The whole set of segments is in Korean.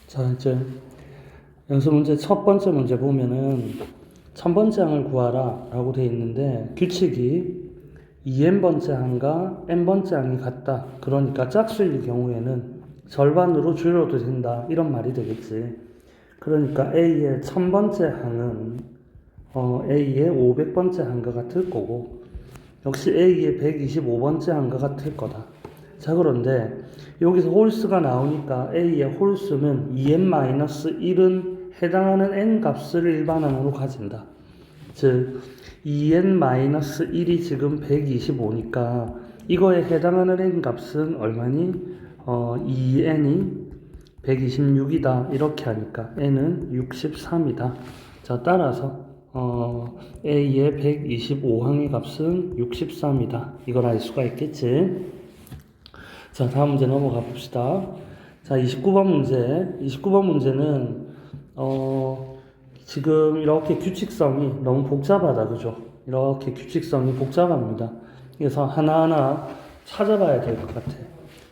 자, 이제 연습 문제 첫 번째 문제 보면은 천 번째 항을 구하라 라고 되어 있는데 규칙이 2n번째 항과 n번째 항이 같다. 그러니까 짝수일 경우에는 절반으로 줄여도 된다. 이런 말이 되겠지. 그러니까 A의 천번째 항은 A의 500번째 항과 같을 거고 역시 A의 125번째 항과 같을 거다. 자, 그런데 여기서 홀수가 나오니까 A의 홀수는 2n-1은 해당하는 n 값을 일반항으로 가진다. 즉 2n-1이 지금 125니까 이거에 해당하는 n 값은 얼마니? 2n이 126이다. 이렇게 하니까 n은 63이다. 자, 따라서 A의 125항의 값은 63이다. 이걸 알 수가 있겠지. 자, 다음 문제 넘어가 봅시다. 자, 29번 문제. 29번 문제는, 지금 이렇게 규칙성이 너무 복잡하다. 그죠? 이렇게 규칙성이 복잡합니다. 그래서 하나하나 찾아봐야 될 것 같아.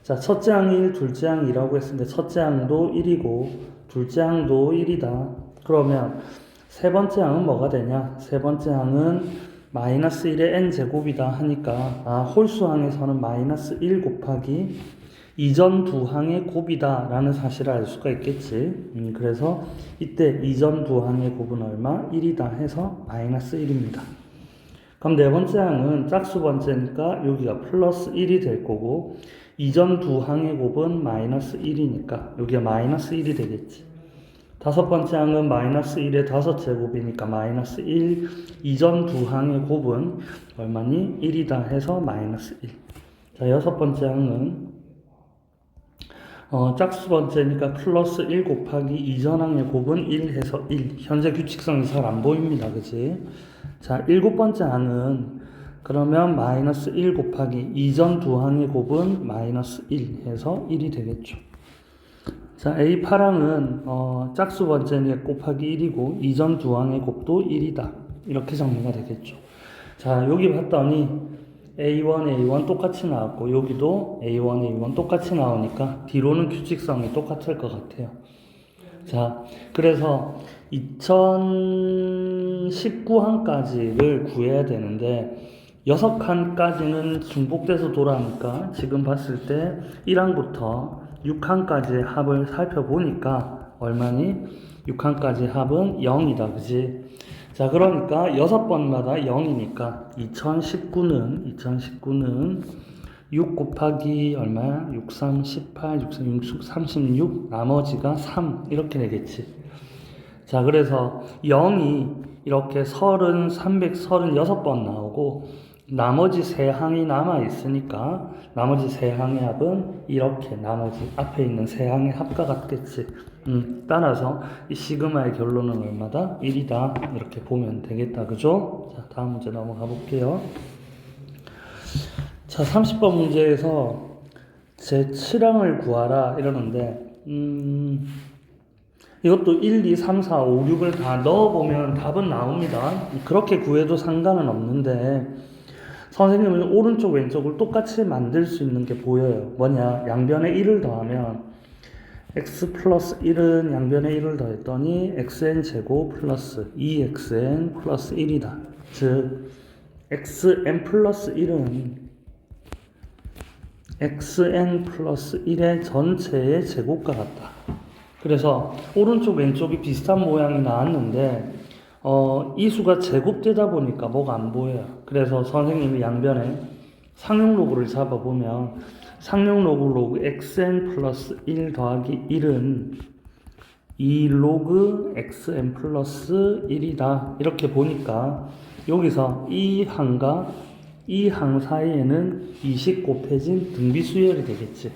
자, 첫째 항이 1, 둘째 항이 2라고 했는데, 첫째 항도 1이고, 둘째 항도 1이다. 그러면 세 번째 항은 뭐가 되냐? 세 번째 항은 마이너스 1의 n제곱이다 하니까 홀수항에서는 마이너스 1 곱하기 이전 두 항의 곱이다 라는 사실을 알 수가 있겠지. 그래서 이때 이전 두 항의 곱은 얼마? 1이다 해서 마이너스 1입니다. 그럼 네 번째 항은 짝수 번째니까 여기가 플러스 1이 될 거고 이전 두 항의 곱은 마이너스 1이니까 여기가 마이너스 1이 되겠지. 다섯 번째 항은 마이너스 1의 다섯 제곱이니까 마이너스 1, 이전 두 항의 곱은 얼마니? 1이다 해서 마이너스 1. 자, 여섯 번째 항은 짝수 번째니까 플러스 1 곱하기 이전 항의 곱은 1 해서 1. 현재 규칙성이 잘 안 보입니다. 그치? 자, 일곱 번째 항은 그러면 마이너스 1 곱하기 이전 두 항의 곱은 마이너스 1 해서 1이 되겠죠. 자, A8항은 짝수 번째니까 곱하기 1이고 이전 두 항의 곱도 1이다. 이렇게 정리가 되겠죠. 자, 여기 봤더니 A1 똑같이 나왔고 여기도 A1 똑같이 나오니까 뒤로는 규칙성이 똑같을 것 같아요. 자, 그래서 2019항까지를 구해야 되는데 6칸까지는 중복돼서 돌아오니까 지금 봤을 때 1항부터 6항까지의 합을 살펴보니까 얼마니? 6항까지 합은 0이다. 그지? 자, 그러니까 6번마다 0이니까 2019는 6 곱하기 얼마야? 6, 3, 18, 6, 3, 6, 36 나머지가 3 이렇게 되겠지. 자, 그래서 0이 이렇게 336번 나오고 나머지 세 항이 남아있으니까 나머지 세 항의 합은 이렇게 나머지 앞에 있는 세 항의 합과 같겠지. 따라서 이 시그마의 결론은 얼마다? 1이다. 이렇게 보면 되겠다. 그죠? 자, 다음 문제 넘어가 볼게요. 자, 30번 문제에서 제7항을 구하라 이러는데 이것도 1, 2, 3, 4, 5, 6을 다 넣어보면 답은 나옵니다. 그렇게 구해도 상관은 없는데 선생님은 오른쪽 왼쪽을 똑같이 만들 수 있는 게 보여요. 뭐냐? 양변에 1을 더하면 x 플러스 1은 양변에 1을 더했더니 xn 제곱 플러스 2xn 플러스 1이다. 즉 xn 플러스 1은 xn 플러스 1의 전체의 제곱과 같다. 그래서 오른쪽 왼쪽이 비슷한 모양이 나왔는데 이 수가 제곱되다 보니까 뭐가 안 보여요. 그래서 선생님이 양변에 상용 로그를 잡아보면 상용 로그 xn 플러스 1 더하기 1은 2 로그 xn 플러스 1이다. 이렇게 보니까 여기서 이 항과 이 항 사이에는 20 곱해진 등비 수열이 되겠지.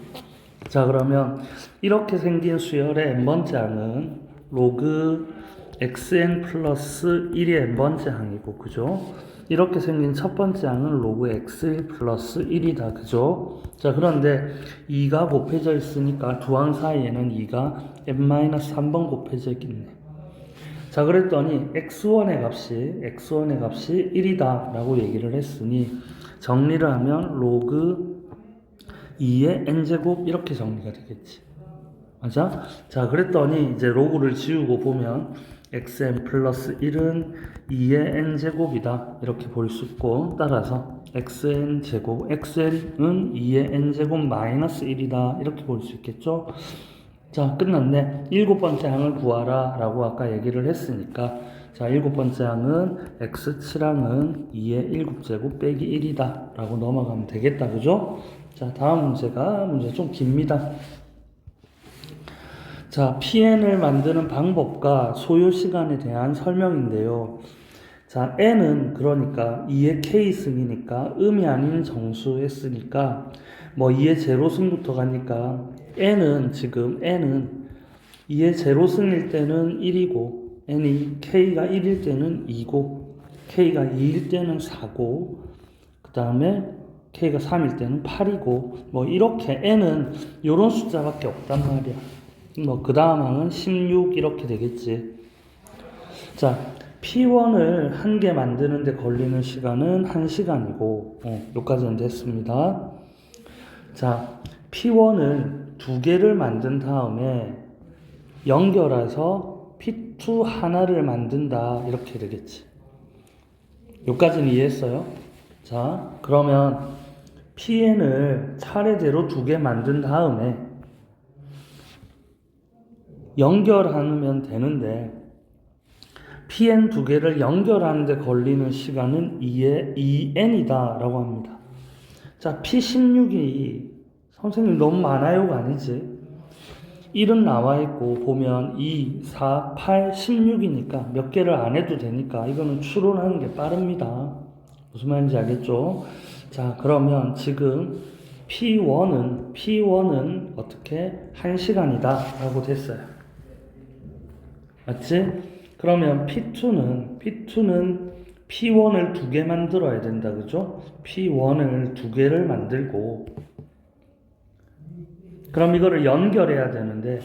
자, 그러면 이렇게 생긴 수열의 n번째 항은 로그 xn 플러스 1이 n번째 항이고, 그죠? 이렇게 생긴 첫 번째 항은 로그 x1 플러스 1이다. 그죠? 자, 그런데 2가 곱해져 있으니까 두 항 사이에는 2가 n-3번 곱해져 있겠네. 자, 그랬더니 x1의 값이 1이다 라고 얘기를 했으니 정리를 하면 로그 2의 n제곱 이렇게 정리가 되겠지. 맞아? 자, 그랬더니 이제 로그를 지우고 보면 xn 플러스 1은 2의 n제곱이다. 이렇게 볼 수 있고, 따라서 xn 제곱, xn은 2의 n제곱 마이너스 1이다. 이렇게 볼 수 있겠죠? 자, 끝났네. 일곱 번째 항을 구하라 라고 아까 얘기를 했으니까, 자, 일곱 번째 항은 x7항은 2의 7제곱 빼기 1이다 라고 넘어가면 되겠다. 그죠? 자, 다음 문제 좀 깁니다. 자, PN을 만드는 방법과 소요 시간에 대한 설명인데요. 자, N은 그러니까 2의 K승이니까 음이 아닌 정수 했으니까 뭐 2의 제로승부터 가니까 N은 2의 제로승일 때는 1이고 K가 1일 때는 2고 K가 2일 때는 4고 그 다음에 K가 3일 때는 8이고 뭐 이렇게 N은 이런 숫자밖에 없단 말이야. 뭐 그 다음 항은 16 이렇게 되겠지. 자, P1을 한 개 만드는데 걸리는 시간은 1시간이고 여기까지는 됐습니다. 자, P1을 두 개를 만든 다음에 연결해서 P2 하나를 만든다 이렇게 되겠지. 여기까지는 이해했어요? 자, 그러면 PN을 차례대로 두 개 만든 다음에 연결하면 되는데 PN 두 개를 연결하는데 걸리는 시간은 2n이다 라고 합니다. 자, P16이 선생님 너무 많아요가 아니지. 1은 나와 있고 보면 2, 4, 8, 16이니까 몇 개를 안 해도 되니까 이거는 추론하는 게 빠릅니다. 무슨 말인지 알겠죠? 자, 그러면 지금 P1은 어떻게 1시간이다 라고 됐어요. 맞지? 그러면 P2는 P1을 두 개 만들어야 된다. 그죠? P1을 두 개를 만들고 그럼 이거를 연결해야 되는데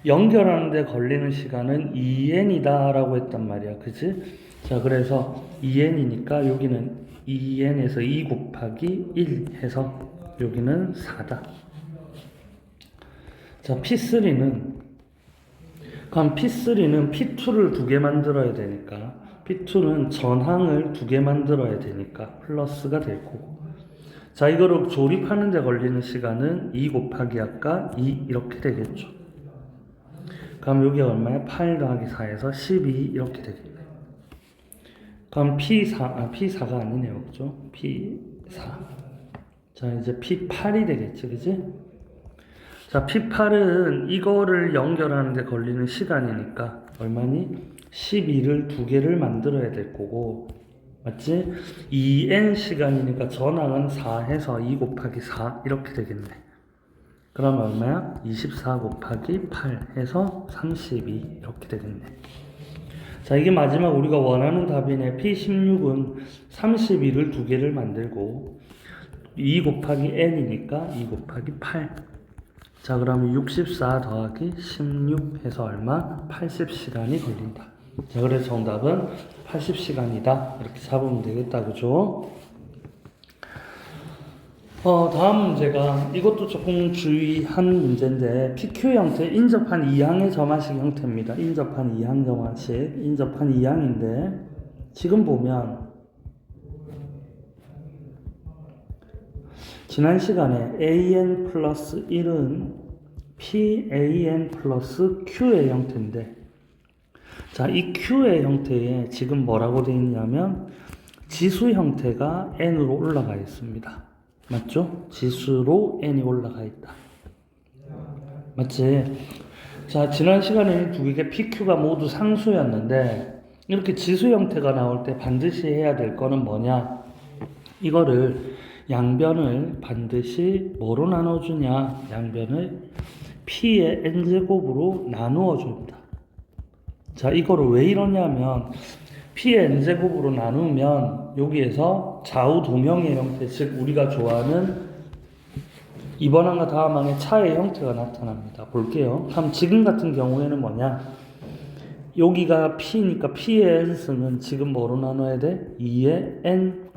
연결하는데 걸리는 시간은 2n이다 라고 했단 말이야. 그치? 자, 그래서 2n이니까 여기는 2n에서 2 곱하기 1 해서 여기는 4다. 자, 그럼 P3는 P2를 두 개 만들어야 되니까 P2는 전항을 두 개 만들어야 되니까 플러스가 될 거고 자, 이거를 조립하는 데 걸리는 시간은 2 곱하기 아까 2 이렇게 되겠죠. 그럼 여기 얼마야? 8 더하기 4에서 12 이렇게 되겠네. 그럼 P4가 아니네요. 그죠? P4. 자, 이제 P8이 되겠지. 그지? 자, P8은 이거를 연결하는 데 걸리는 시간이니까 얼마니? 12를 두 개를 만들어야 될 거고 맞지? 2n 시간이니까 전항은 4 해서 2 곱하기 4 이렇게 되겠네. 그럼 얼마야? 24 곱하기 8 해서 32 이렇게 되겠네. 자, 이게 마지막 우리가 원하는 답이네. P16은 32를 두 개를 만들고 2 곱하기 n이니까 2 곱하기 8. 자, 그러면 64 더하기 16 해서 얼마? 80시간이 걸린다. 자, 그래서 정답은 80시간이다. 이렇게 잡으면 되겠다. 그죠? 다음 문제가 이것도 조금 주의한 문제인데 PQ 형태 인접한 2항의 점화식 형태입니다. 인접한 2항 점화식, 인접한 2항인데 지금 보면 지난 시간에 AN 플러스 1은 PAN 플러스 Q의 형태인데 자, 이 Q의 형태에 지금 뭐라고 되어 있냐면 지수 형태가 N으로 올라가 있습니다. 맞죠? 지수로 N이 올라가 있다. 맞지? 자, 지난 시간에 두 개의 PQ가 모두 상수였는데 이렇게 지수 형태가 나올 때 반드시 해야 될 거는 뭐냐? 이거를 양변을 반드시 뭐로 나눠주냐? 양변을 P의 N제곱으로 나누어 줍니다. 자, 이거를 왜 이러냐면 P의 N제곱으로 나누면 여기에서 좌우 도명의 형태, 즉 우리가 좋아하는 이번 항과 다음 항의 차의 형태가 나타납니다. 볼게요. 그럼 지금 같은 경우에는 뭐냐? 여기가 P니까 P의 N승은 지금 뭐로 나눠야 돼? 2의 N,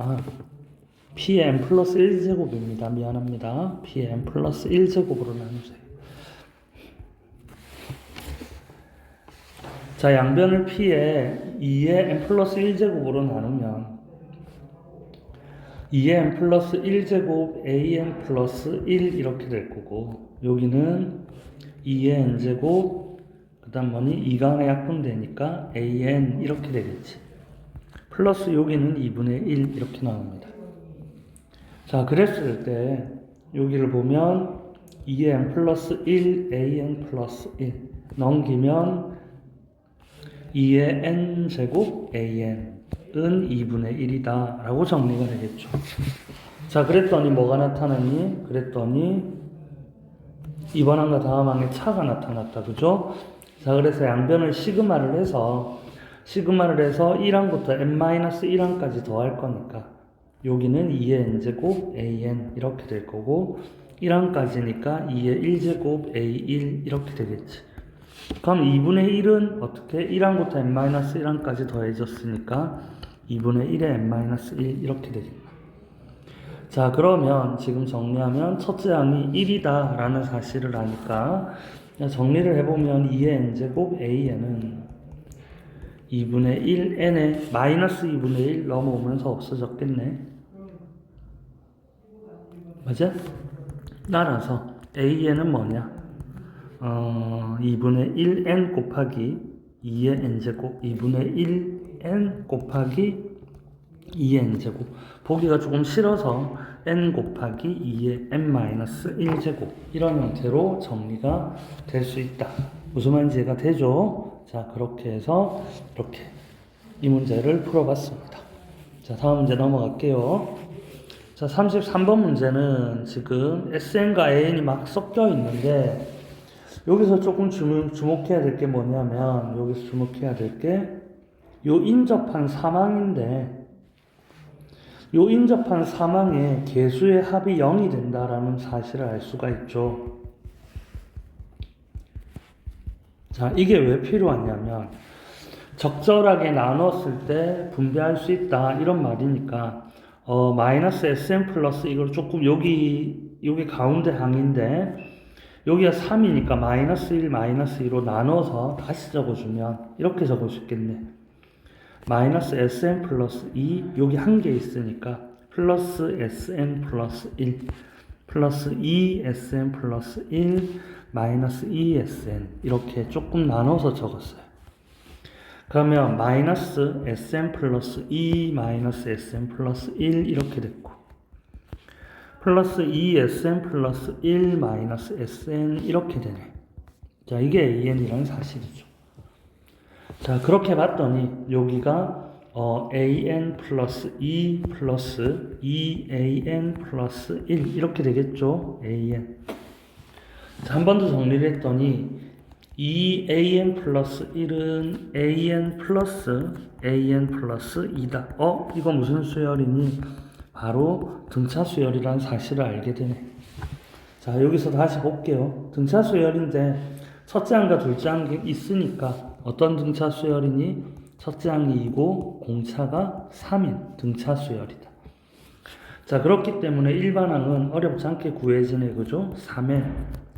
P의 N 플러스 1제곱입니다. 미안합니다. P의 N 플러스 1제곱으로 나누세요. 자, 양변을 P에 2의 n 플러스 1제곱으로 나누면 2의 n 플러스 1제곱 an 플러스 1 이렇게 될 거고, 여기는 2의 n제곱 그 다음 뭐니? 2가 약분되니까 an 이렇게 되겠지. 플러스 여기는 2분의 1 이렇게 나옵니다. 자, 그랬을 때 여기를 보면 2의 n 플러스 1 an 플러스 1 넘기면 2의 n제곱 an은 2분의 1이다 라고 정리가 되겠죠. 자, 그랬더니 뭐가 나타났니? 그랬더니 이번 항과 다음 항에 차가 나타났다. 그죠? 자, 그래서 양변을 시그마를 해서 1항부터 n-1항까지 더할 거니까 여기는 2의 n제곱 an 이렇게 될 거고, 1항까지니까 2의 1제곱 a1 이렇게 되겠지. 그럼 2분의 1은 어떻게? 1항부터 n-1항까지 더해졌으니까 2분의 1에 n-1 이렇게 되겠네. 자, 그러면 지금 정리하면 첫째 항이 1이다 라는 사실을 아니까 정리를 해보면 2의 n제곱 an은 2분의 1n에 마이너스 2분의 1 넘어오면서 없어졌겠네. 맞아? 따라서 an은 뭐냐? 2분의 1n 곱하기 2의 n제곱 2분의 1n 곱하기 2의 n제곱, 보기가 조금 싫어서 n 곱하기 2의 n-1제곱 이런 형태로 정리가 될 수 있다. 무슨 말인지 이해가 되죠? 자, 그렇게 해서 이렇게 이 문제를 풀어봤습니다. 자, 다음 문제 넘어갈게요. 자, 33번 문제는 지금 SN과 AN이 막 섞여 있는데, 여기서 조금 주목해야 될 게 뭐냐면, 여기서 주목해야 될 게 요 인접한 사망인데, 요 인접한 사망에 개수의 합이 0이 된다라는 사실을 알 수가 있죠. 자, 이게 왜 필요하냐면 적절하게 나눴을 때 분배할 수 있다 이런 말이니까, 마이너스 sn 플러스 이걸 조금 여기 가운데 항인데 여기가 3이니까 마이너스 1 마이너스 2로 나눠서 다시 적어주면 이렇게 적을 수 있겠네. 마이너스 sn 플러스 2 여기 한 개 있으니까 플러스 sn 플러스 1 플러스 2sn 플러스 1 마이너스 2sn 이렇게 조금 나눠서 적었어요. 그러면 마이너스 sn 플러스 2 마이너스 sn 플러스 1 이렇게 됐고, 플러스 2sn 플러스 1 마이너스 sn 이렇게 되네. 자, 이게 an이라는 사실이죠. 자, 그렇게 봤더니 여기가 an 플러스 2 플러스 2an 플러스 1 이렇게 되겠죠. an. 자, 한 번 더 정리를 했더니 2an 플러스 1은 an 플러스 2다. 이거 무슨 수열이니? 바로 등차 수열이라는 사실을 알게 되네. 자, 여기서 다시 볼게요. 등차 수열인데 첫째 항과 둘째 항이 있으니까 어떤 등차 수열이니? 첫째 항이 2고 공차가 3인 등차 수열이다. 자, 그렇기 때문에 일반항은 어렵지 않게 구해지네. 그죠? 3의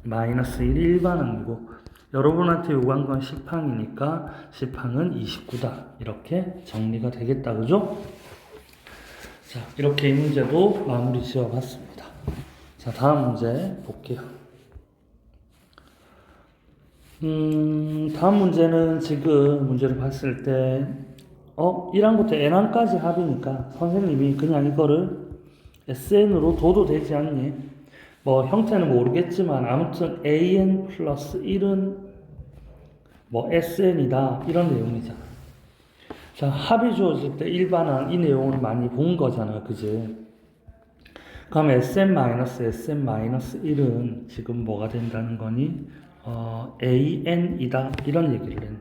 마이너스 1이 일반항이고, 여러분한테 요구한 건 10항이니까 10항은 29다. 이렇게 정리가 되겠다. 그죠? 자, 이렇게 이 문제도 마무리 지어 봤습니다. 자, 다음 문제 볼게요. 다음 문제는 지금 문제를 봤을 때 1항부터 n항까지 합이니까 선생님이 그냥 이거를 SN으로 둬도 되지 않니? 뭐 형태는 모르겠지만 아무튼 AN 플러스 1은 뭐 SN이다 이런 내용이잖아. 자, 합이 주어질 때 일반항 이 내용을 많이 본 거잖아. 그지? 그럼 SM-1은 지금 뭐가 된다는 거니? AN이다 이런 얘기를 했네.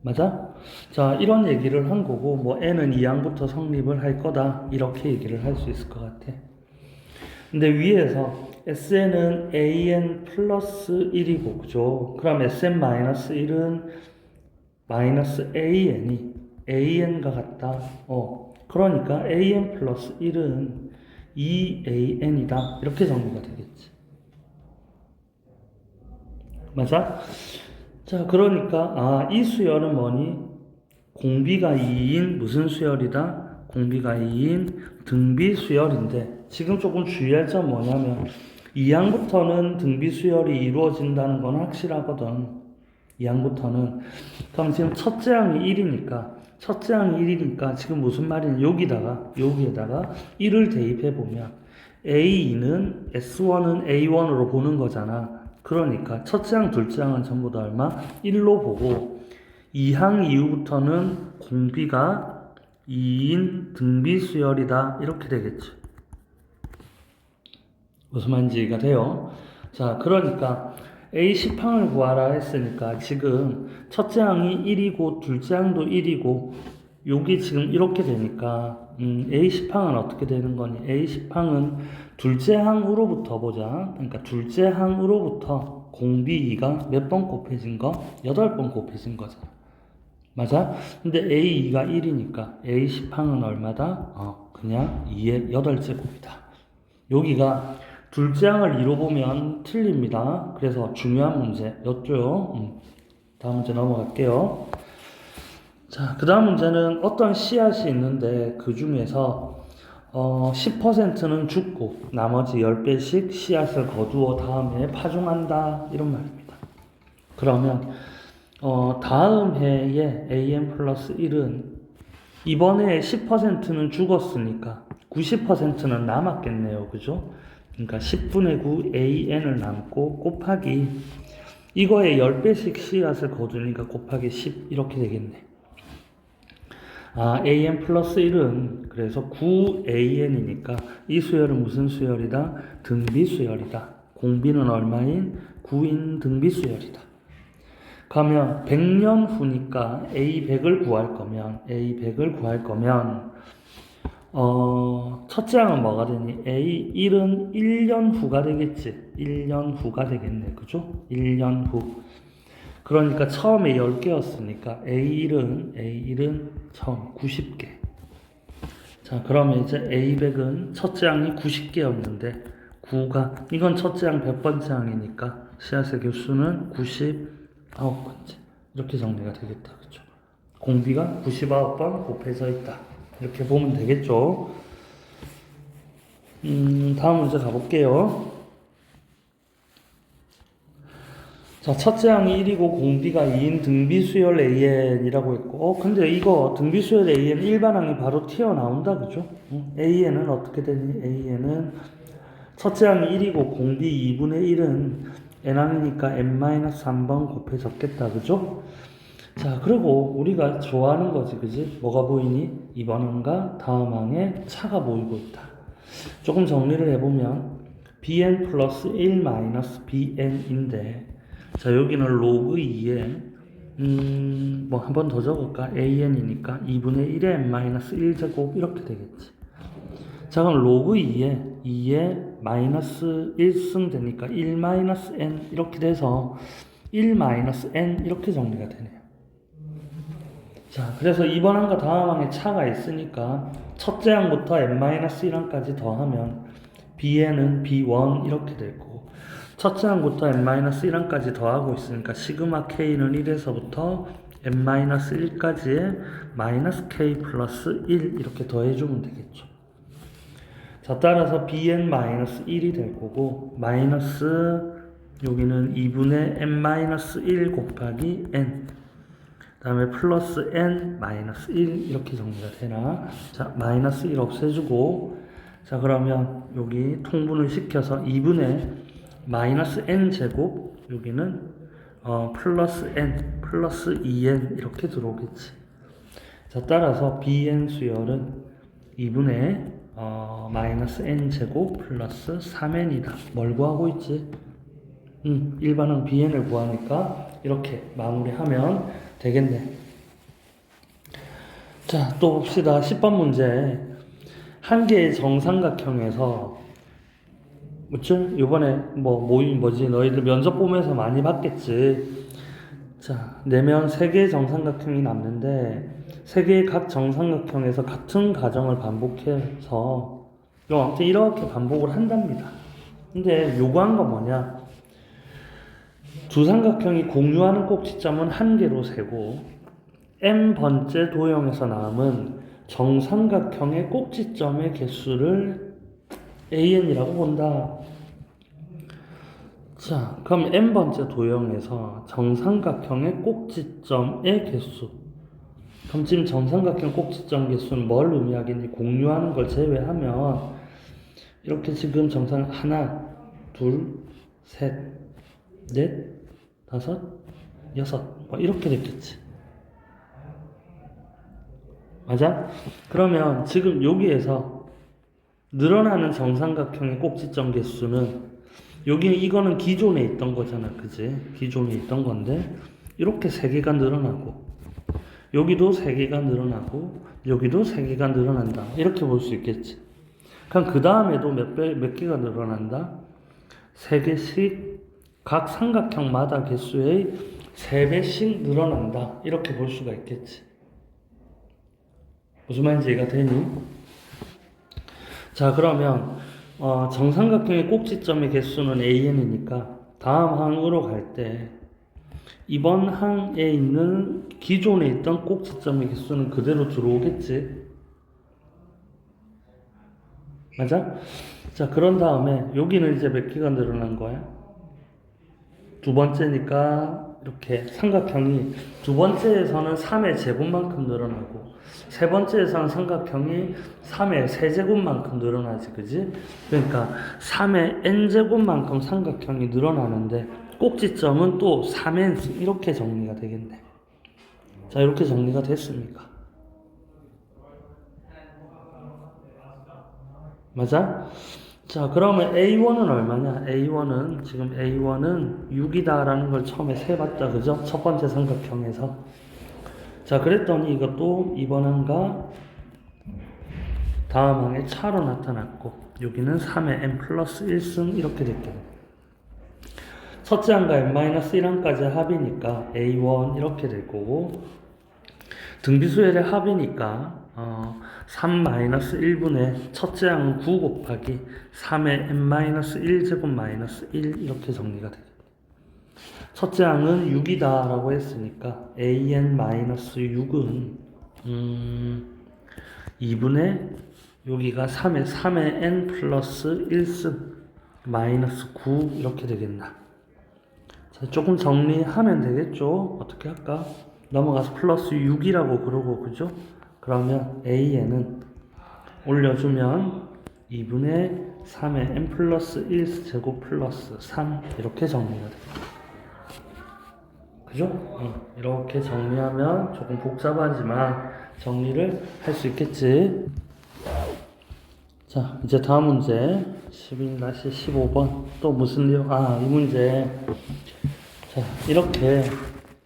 맞아? 자, 이런 얘기를 한 거고, 뭐 n은 2항부터 성립을 할 거다 이렇게 얘기를 할 수 있을 것 같아. 근데 위에서 SN은 AN 플러스 1이고, 그죠? 그럼 SM-1은 마이너스 AN이 AN과 같다. 그러니까 AN 플러스 1은 2AN이다 이렇게 정리가 되겠지. 맞아? 자, 그러니까 이 수열은 뭐니? 공비가 2인 무슨 수열이다? 공비가 2인 등비 수열인데 지금 조금 주의할 점 뭐냐면 2항부터는 등비 수열이 이루어진다는 건 확실하거든. 2항부터는. 그럼 지금 첫째 항이 1이니까 지금 무슨 말이냐? 여기에다가 1을 대입해 보면 A2는 S1은 A1으로 보는 거잖아. 그러니까 첫째 항, 둘째 항은 전부 다 얼마? 1로 보고 2항 이후부터는 공비가 2인 등비 수열이다. 이렇게 되겠지. 무슨 말인지 이해가 돼요? 자, 그러니까 A 10항을 구하라 했으니까 지금 첫째 항이 1이고 둘째 항도 1이고 여기 지금 이렇게 되니까 A 10항은 어떻게 되는 거니? A 10항은 둘째 항으로부터 보자. 그러니까 둘째 항으로부터 공비 2가 몇 번 곱해진 거? 8번 곱해진 거잖아. 맞아? 근데 A2가 1이니까 A 10항은 얼마다? 그냥 2의 8제곱이다. 여기가 둘째 항을 2로 보면 틀립니다. 그래서 중요한 문제였죠. 다음 문제 넘어갈게요. 자, 그 다음 문제는 어떤 씨앗이 있는데 그 중에서 10%는 죽고 나머지 10배씩 씨앗을 거두어 다음에 파종한다. 이런 말입니다. 그러면 다음 해에 AN 플러스 1은 이번에 10%는 죽었으니까 90%는 남았겠네요. 그죠? 그러니까 10분의 9 AN을 남고 곱하기 이거에 10배씩 씨앗을 거두니까 곱하기 10 이렇게 되겠네. AN 플러스 1은 그래서 9AN이니까 이 수열은 무슨 수열이다? 등비 수열이다. 공비는 얼마인? 9인 등비 수열이다. 그러면 100년 후니까 A100을 구할 거면 첫째 항은 뭐가 되니? A1은 1년 후가 되겠지. 1년 후가 되겠네. 그죠? 1년 후. 그러니까 처음에 10개였으니까 A1은 처음 90개. 자, 그러면 이제 A100은 첫째 항이 90개였는데 9가 이건 첫째 항 100번째 항이니까 씨앗의 개수는 99번째. 이렇게 정리가 되겠다. 그죠? 공비가 99번 곱해져 있다. 이렇게 보면 되겠죠. 다음 문제 가볼게요. 자, 첫째 항이 1이고 공비가 2인 등비수열 AN이라고 했고, 근데 이거 등비수열 AN 일반항이 바로 튀어나온다, 그죠? AN은 어떻게 되니? AN은 첫째 항이 1이고 공비 2분의 1은 N항이니까 N-3번 곱해졌겠다, 그죠? 자, 그리고 우리가 좋아하는 거지, 그지? 뭐가 보이니? 이번 항과 다음 항에 차가 보이고 있다. 조금 정리를 해보면 bn 플러스 1 마이너스 bn인데 자, 여기는 로그 2에 뭐 한 번 더 적을까? an이니까 2분의 1의 n 마이너스 1제곱 이렇게 되겠지. 자, 그럼 로그 2에 마이너스 1승 되니까 1 마이너스 n 이렇게 돼서 1 마이너스 n 이렇게 정리가 되네요. 자, 그래서 이번 항과 다음 항에 차가 있으니까 첫째 항부터 n-1항까지 더하면 bn은 b1 이렇게 되고 첫째 항부터 n-1항까지 더하고 있으니까 시그마 k는 1에서부터 n-1까지의 마이너스 k 플러스 1 이렇게 더해주면 되겠죠. 자, 따라서 bn-1이 될 거고 마이너스 여기는 2분의 n-1 곱하기 n 다음에 플러스 n 마이너스 1 이렇게 정리가 되나? 자, 마이너스 1 없애주고 자, 그러면 여기 통분을 시켜서 2분의 마이너스 n 제곱 여기는 플러스 n 플러스 2n 이렇게 들어오겠지. 자, 따라서 bn 수열은 2분의 마이너스 n 제곱 플러스 3n이다. 뭘 구하고 있지? 일반항 bn을 구하니까 이렇게 마무리하면 되겠네. 자, 또 봅시다. 10번 문제. 한 개의 정삼각형에서 뭐지? 이번에 뭐지? 너희들 면접 보면서 많이 봤겠지. 자, 내면 3개의 정삼각형이 남는데 3개의 각 정삼각형에서 같은 과정을 반복해서 아무튼 이렇게 반복을 한답니다. 근데 요구한 건 뭐냐? 두 삼각형이 공유하는 꼭지점은 한 개로 세고 n번째 도형에서 남은 정삼각형의 꼭지점의 개수를 an이라고 본다. 자, 그럼 n번째 도형에서 정삼각형의 꼭지점의 개수. 그럼 지금 정삼각형 꼭지점 개수는 뭘 의미하겠니? 공유하는 걸 제외하면 이렇게 지금 정상 하나, 둘, 셋, 넷, 다섯, 여섯 뭐 이렇게 됐겠지. 맞아? 그러면 지금 여기에서 늘어나는 정삼각형의 꼭지점 개수는 이거는 기존에 있던 거잖아, 그지? 기존에 있던 건데 이렇게 세 개가 늘어나고 여기도 세 개가 늘어나고 여기도 세 개가 늘어난다 이렇게 볼 수 있겠지. 그럼 그 다음에도 몇 개가 늘어난다? 세 개씩 각 삼각형마다 개수의 3배씩 늘어난다 이렇게 볼 수가 있겠지. 무슨 말인지 이해가 되니? 자, 그러면 정삼각형의 꼭지점의 개수는 an이니까 다음 항으로 갈 때 이번 항에 있는 기존에 있던 꼭지점의 개수는 그대로 들어오겠지. 맞아? 자, 그런 다음에 여기는 이제 몇 개가 늘어난 거야? 두 번째니까 이렇게 삼각형이 두 번째에서는 3의 제곱만큼 늘어나고 세 번째에서는 삼각형이 3의 세제곱만큼 늘어나지, 그지? 그러니까 3의 n제곱만큼 삼각형이 늘어나는데 꼭지점은 또 3n 이렇게 정리가 되겠네. 자, 이렇게 정리가 됐습니까? 맞아? 자, 그러면 A1은 얼마냐? A1은 지금 A1은 6이다라는 걸 처음에 세봤다, 그죠? 첫 번째 삼각형에서. 자, 그랬더니 이것도 이번 항과 다음 항에 차로 나타났고 여기는 3의 n 플러스 1승 이렇게 됐겠네. 첫째 항과 n-1항까지 합이니까 A1 이렇게 될 거고 등비수열의 합이니까 3-1분의 첫째 항은 9 곱하기 3의 n-1제곱 마이너스 1 이렇게 정리가 되겠네. 첫째 항은 6이다 라고 했으니까 an-6은 2분의 여기가 3의 n 플러스 1승 마이너스 9 이렇게 되겠나. 자, 조금 정리하면 되겠죠. 어떻게 할까? 넘어가서 플러스 6이라고 그러고, 그죠? 그러면 an은 올려주면 2분의 3의 n 플러스 1 제곱 플러스 3 이렇게 정리가 됩니다. 그죠? 이렇게 정리하면 조금 복잡하지만 정리를 할 수 있겠지. 자, 이제 다음 문제 11-15번 또 무슨 내용? 이 문제. 자, 이렇게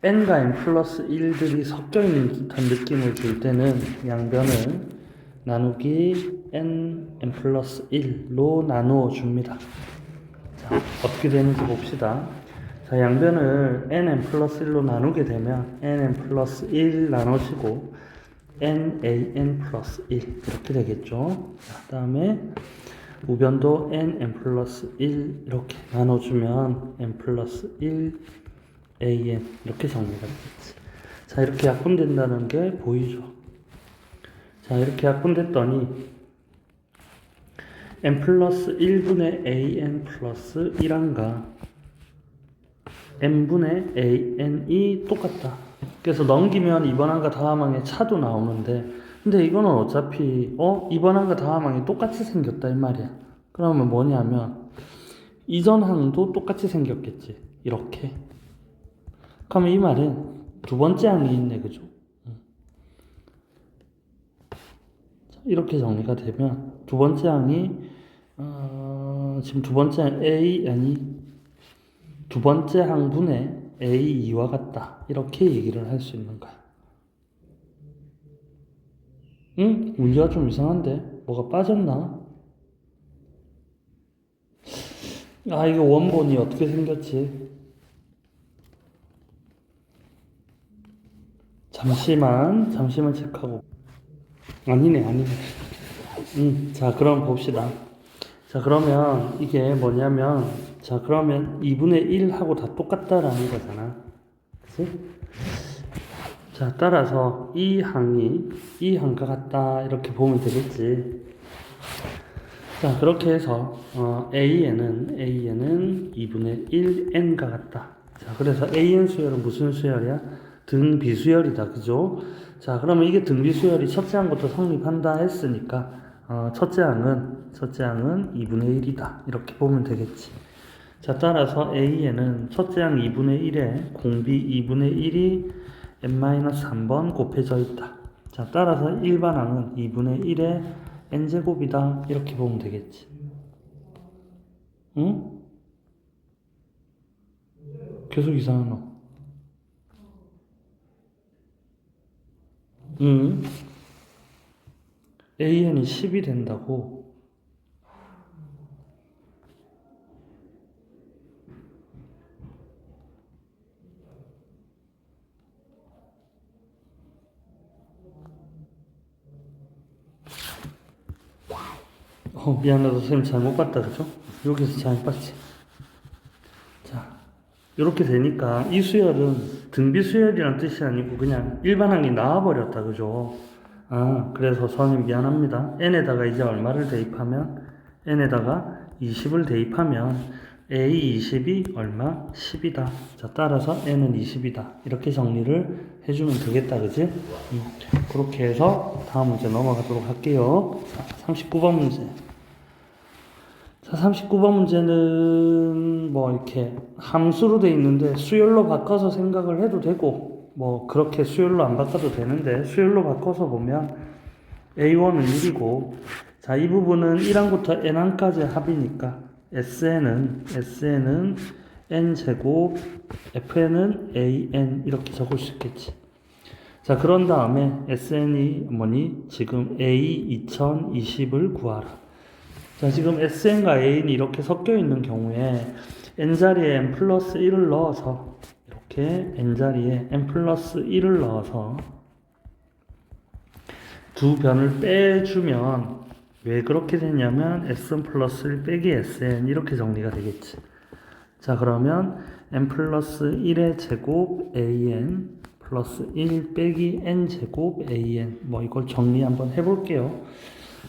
n과 n 플러스 1들이 섞여 있는 듯한 느낌을 줄 때는 양변을 나누기 n 플러스 1로 나누어 줍니다. 자, 어떻게 되는지 봅시다. 자, 양변을 n 플러스 1로 나누게 되면 n 플러스 1 나눠지고 n 플러스 1 이렇게 되겠죠. 자, 다음에 우변도 n 플러스 1 이렇게 나눠주면 n 플러스 1 이렇게 정리가 되겠지. 자, 이렇게 약분된다는 게 보이죠. 자, 이렇게 약분됐더니 n 플러스 1분의 an 플러스 1항과 n분의 an이 똑같다. 그래서 넘기면 이번 항과 다음 항의 차도 나오는데 근데 이거는 어차피 이번 항과 다음 항이 똑같이 생겼다 이 말이야. 그러면 뭐냐면 이전 항도 똑같이 생겼겠지. 이렇게. 그러면 이 말은 두 번째 항이 있네, 그죠? 이렇게 정리가 되면 두 번째 항이 지금 두 번째 항 an이 두 번째 항분의 A2와 같다. 이렇게 얘기를 할 수 있는 거야. 응? 문제가 좀 이상한데? 뭐가 빠졌나? 이거 원본이 어떻게 생겼지? 잠시만 체크하고. 아니네. 자, 그럼 봅시다. 자, 그러면 이게 뭐냐면, 자, 그러면 2분의 1하고 다 똑같다라는 거잖아. 그치? 자, 따라서 이 항과 같다. 이렇게 보면 되겠지. 자, 그렇게 해서, A에는 2분의 1n과 같다. 자, 그래서 AN 수열은 무슨 수열이야? 등비수열이다. 그죠? 자, 그러면 이게 등비수열이 첫째 항부터 성립한다 했으니까, 첫째 항은 2분의 1이다. 이렇게 보면 되겠지. 자, 따라서 A에는 첫째 항 2분의 1에 공비 2분의 1이 n-3번 곱해져 있다. 자, 따라서 일반 항은 2분의 1에 n제곱이다. 이렇게 보면 되겠지. 응? 계속 이상하노? 응? AN이 10이 된다고? 미안하다. 선생님 잘못 봤다. 그죠? 여기서 잘못 봤지. 자, 이렇게 되니까 이 수열은 등비수열이란 뜻이 아니고 그냥 일반항이 나와버렸다. 그죠? 그래서 선생님 미안합니다. n에다가 이제 얼마를 대입하면 n에다가 20을 대입하면 A20이 얼마? 10이다. 자, 따라서 n은 20이다. 이렇게 정리를 해주면 되겠다. 그지? 그렇게 해서 다음 문제 넘어가도록 할게요. 자, 39번 문제. 자, 39번 문제는 뭐 이렇게 함수로 돼 있는데 수열로 바꿔서 생각을 해도 되고 뭐 그렇게 수열로 안 바꿔도 되는데 수열로 바꿔서 보면 A1은 1이고 자, 이 부분은 1항부터 n항까지 합이니까 SN은 n제곱 FN은 AN 이렇게 적을 수 있겠지. 자, 그런 다음에 SN이 뭐니? 지금 A2020을 구하라. 자, 지금 SN과 AN이 이렇게 섞여 있는 경우에 n자리에 n 플러스 1을 넣어서 이렇게 n자리에 n 플러스 1을 넣어서 두 변을 빼주면 왜 그렇게 되냐면 sn 플러스 1 빼기 sn 이렇게 정리가 되겠지. 자, 그러면 n 플러스 1의 제곱 an 플러스 1 빼기 n 제곱 an 뭐 이걸 정리 한번 해볼게요.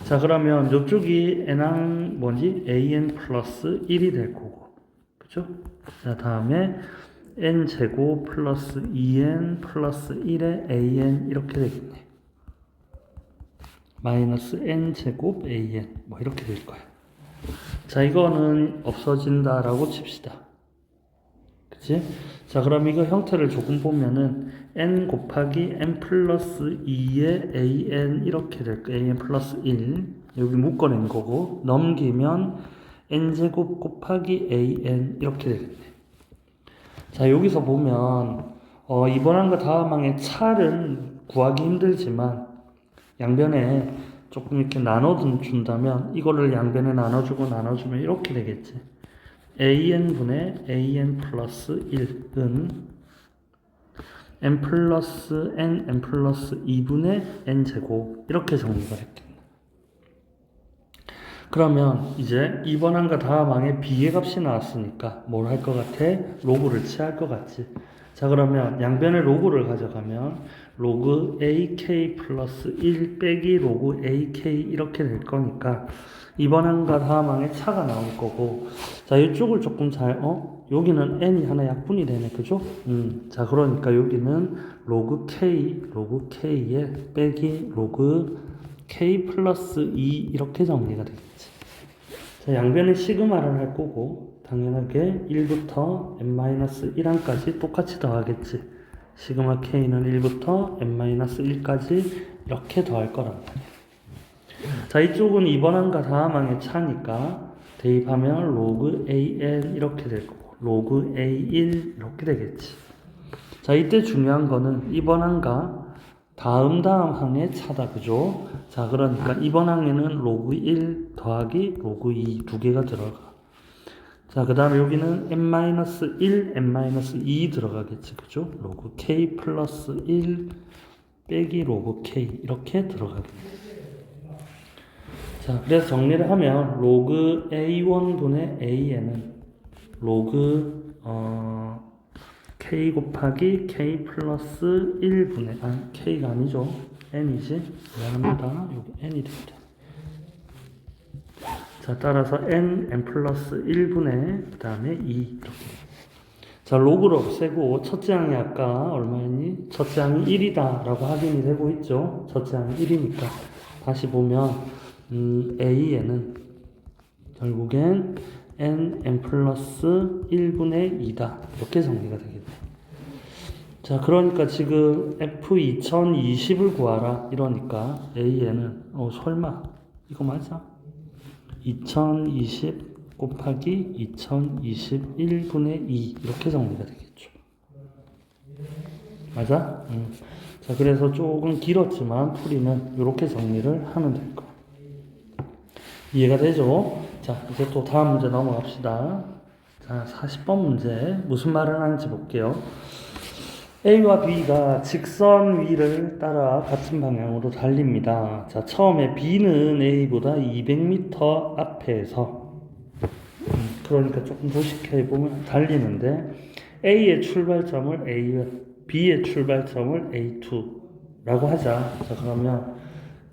자, 그러면 이쪽이 n항 뭐지? an 플러스 1이 될 거고 그죠? 자, 다음에 n 제곱 플러스 2n 플러스 1의 an 이렇게 되겠네. 마이너스 n 제곱 an 뭐 이렇게 될 거야. 자, 이거는 없어진다라고 칩시다. 그치? 자, 그럼 이거 형태를 조금 보면은 n 곱하기 n 플러스 2의 an 이렇게 될 거야. an 플러스 1 여기 묶어낸 거고 넘기면 n 제곱 곱하기 an 이렇게 되겠네. 자, 여기서 보면 이번 항과 다음 항의 차를 구하기 힘들지만 양변에 조금 이렇게 나눠준다면 이거를 양변에 나눠주면 이렇게 되겠지. an분의 an 플러스 1은 n 플러스 n 플러스 2분의 n제곱 이렇게 정리가 됐겠네. 그러면 이제 이번 항과 다음 항의 비례값이 나왔으니까 뭘 할 것 같아? 로그를 취할 것 같지. 자, 그러면 양변에 로그를 가져가면 로그 ak 플러스 1 빼기 로그 ak 이렇게 될 거니까 이번 항과 다음 항의 차가 나올 거고 자, 이쪽을 조금 여기는 n이 하나 약분이 되네. 그죠? 자, 그러니까 여기는 로그 k에 빼기 로그 k 플러스 2 이렇게 정리가 되겠지. 자, 양변에 시그마를 할 거고 당연하게 1부터 n-1항까지 똑같이 더하겠지. 시그마 k는 1부터 n-1까지 이렇게 더할 거란 말이야. 자, 이쪽은 이번 항과 다음 항의 차니까 대입하면 로그 an 이렇게 될 거고 로그 a1 이렇게 되겠지. 자, 이때 중요한 거는 이번 항과 다음 항의 차다. 그죠? 자, 그러니까 이번 항에는 로그 1 더하기 로그 2 두 개가 들어가. 자, 그 다음에 여기는 n-1, n-2 들어가겠지. 그죠? 로그 k 플러스 1 빼기 로그 k 이렇게 들어가겠네. 자, 그래서 정리를 하면 로그 A1분의 An은 로그 K 곱하기 K 플러스 1분의 K가 아니죠. N이지. 미안합니다. 여기 N이 됩니다. 자, 따라서 N 플러스 1분의 그 다음에 2 이렇게. 자, 로그를 없애고 첫째 항이 아까 얼마였니? 첫째 항이 1이다 라고 확인이 되고 있죠. 첫째 항이 1이니까 다시 보면 A에는 결국엔 N 플러스 1분의 2다 이렇게 정리가 되겠네. 자, 그러니까 지금 F 2020을 구하라 이러니까 A에는 설마 이거 맞아? 2020 곱하기 2021분의 2 이렇게 정리가 되겠죠. 맞아? 자, 그래서 조금 길었지만 풀이는 이렇게 정리를 하면 될 거야. 이해가 되죠? 자, 이제 또 다음 문제 넘어갑시다. 자, 40번 문제 무슨 말을 하는지 볼게요. A와 B가 직선 위를 따라 같은 방향으로 달립니다. 자, 처음에 B는 A보다 200m 앞에서 그러니까 조금 도식해 보면 달리는데 A의 출발점을 A1, B의 출발점을 A2라고 하자. 자, 그러면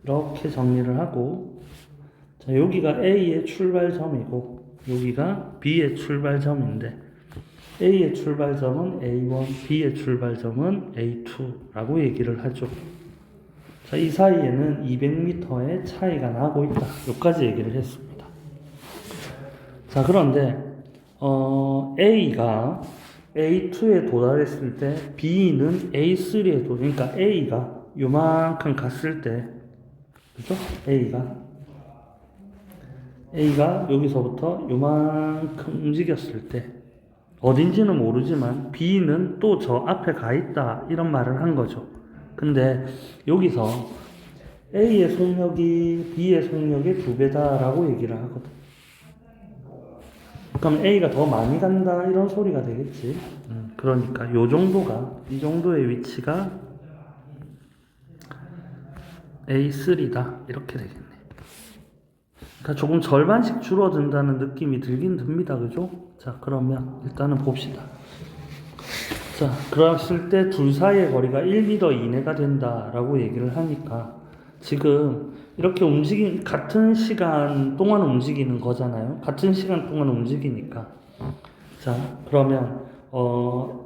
이렇게 정리를 하고 자, 여기가 A의 출발점이고 여기가 B의 출발점인데 A의 출발점은 A1, B의 출발점은 A2라고 얘기를 하죠. 자, 이 사이에는 200m의 차이가 나고 있다. 여기까지 얘기를 했습니다. 자, 그런데 A가 A2에 도달했을 때 B는 A3에 그러니까 A가 요만큼 갔을 때 그죠? A가 여기서부터 요만큼 움직였을 때 어딘지는 모르지만 B는 또 저 앞에 가 있다 이런 말을 한 거죠. 근데 여기서 A의 속력이 B의 속력의 2배다 라고 얘기를 하거든. 그럼 A가 더 많이 간다 이런 소리가 되겠지. 그러니까 요 정도가 이 정도의 위치가 A3다 이렇게 되겠네. 그러니까 조금 절반씩 줄어든다는 느낌이 들긴 듭니다. 그죠? 자, 그러면 일단은 봅시다. 자, 그랬을 때 둘 사이의 거리가 1m 이내가 된다라고 얘기를 하니까 지금 이렇게 같은 시간 동안 움직이는 거잖아요. 같은 시간 동안 움직이니까. 자, 그러면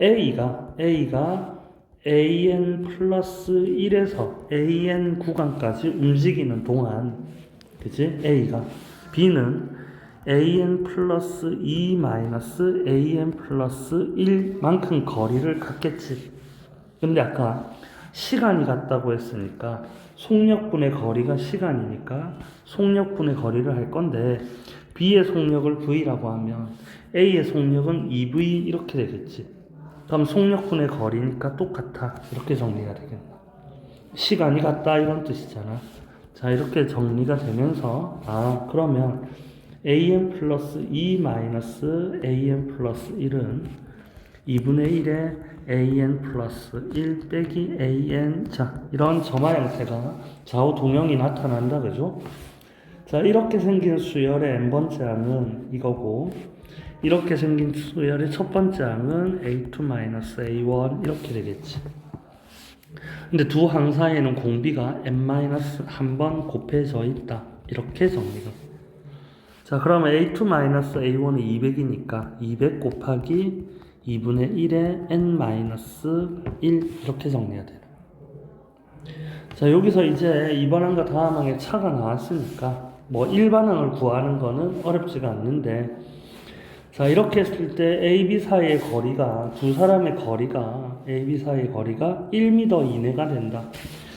A가 AN 플러스 1에서 AN 구간까지 움직이는 동안 그치? A가 B는 AN 플러스 2 마이너스 AN 플러스 1만큼 거리를 갖겠지. 근데 아까 시간이 같다고 했으니까 속력분의 거리가 시간이니까 속력분의 거리를 할 건데 B의 속력을 V라고 하면 A의 속력은 2V 이렇게 되겠지. 그럼 속력분의 거리니까 똑같아. 이렇게 정리가 되겠네. 시간이 같다 이런 뜻이잖아. 자, 이렇게 정리가 되면서 그러면 AN 플러스 2 마이너스 AN 플러스 1은 2분의 1에 AN 플러스 1 빼기 AN. 자, 이런 점화 형태가 좌우 동형이 나타난다. 그죠? 자, 이렇게 생긴 수열의 n번째 항은 이거고 이렇게 생긴 수열의 첫 번째 항은 A2-A1 이렇게 되겠지. 근데 두 항 사이에는 공비가 n-1번 곱해져 있다. 이렇게 정리가. 자, 그러면 A2-A1은 200이니까 200 곱하기 2분의 1에 n-1 이렇게 정리가 되는. 자, 여기서 이제 이번 항과 다음 항의 차가 나왔으니까 뭐 일반항을 구하는 거는 어렵지가 않는데 자, 이렇게 했을 때 A, B 사이의 거리가 두 사람의 거리가 A, B 사이의 거리가 1m 이내가 된다.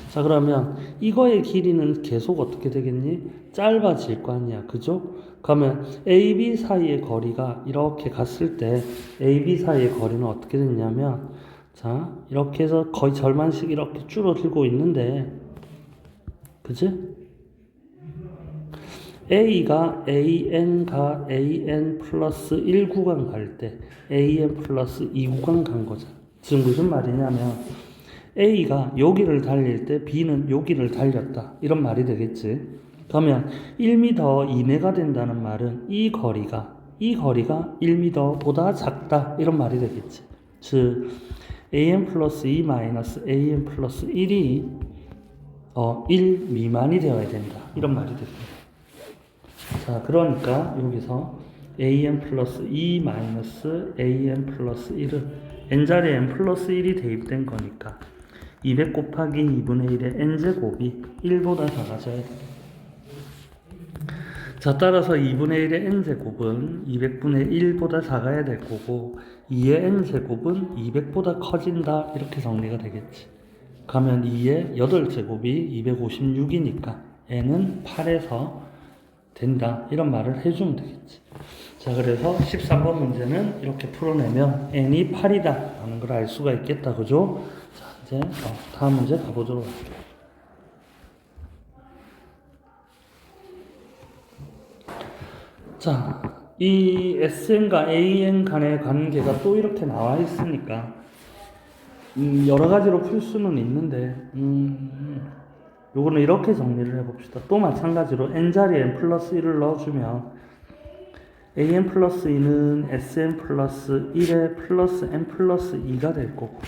자, 그러면 이거의 길이는 계속 어떻게 되겠니? 짧아질 거 아니야. 그죠? 그러면 A, B 사이의 거리가 이렇게 갔을 때 A, B 사이의 거리는 어떻게 됐냐면 자, 이렇게 해서 거의 절반씩 이렇게 줄어들고 있는데 그지? A가 AN가 AN 플러스 1 구간 갈 때 AN 플러스 2 구간 간 거잖아. 지금 무슨 말이냐면 A가 여기를 달릴 때 B는 여기를 달렸다. 이런 말이 되겠지. 그러면 1m 이내가 된다는 말은 이 거리가 1m보다 작다 이런 말이 되겠지. 즉 an 플러스 2 마이너스 an 플러스 1이 1 미만이 되어야 된다 이런 말이 됩니다. 자, 그러니까 여기서 an 플러스 2 마이너스 an 플러스 1은 n자리에 n 플러스 1이 대입된 거니까 200 곱하기 2분의 1의 n제곱이 1보다 작아져야 돼. 자, 따라서 2분의 1의 n제곱은 200분의 1보다 작아야 될 거고 2의 n제곱은 200보다 커진다 이렇게 정리가 되겠지. 그러면 2의 8제곱이 256이니까 n은 8에서 된다 이런 말을 해주면 되겠지. 자, 그래서 13번 문제는 이렇게 풀어내면 n이 8이다 라는 걸 알 수가 있겠다. 그죠? 자, 이제 다음 문제 가보도록 할게요. 자, 이 SN과 AN 간의 관계가 또 이렇게 나와 있으니까 여러 가지로 풀 수는 있는데 요거는 이렇게 정리를 해봅시다. 또 마찬가지로 n자리에 n 플러스 1을 넣어주면 an 플러스 2는 sn 플러스 1에 플러스 n 플러스 2가 될 거고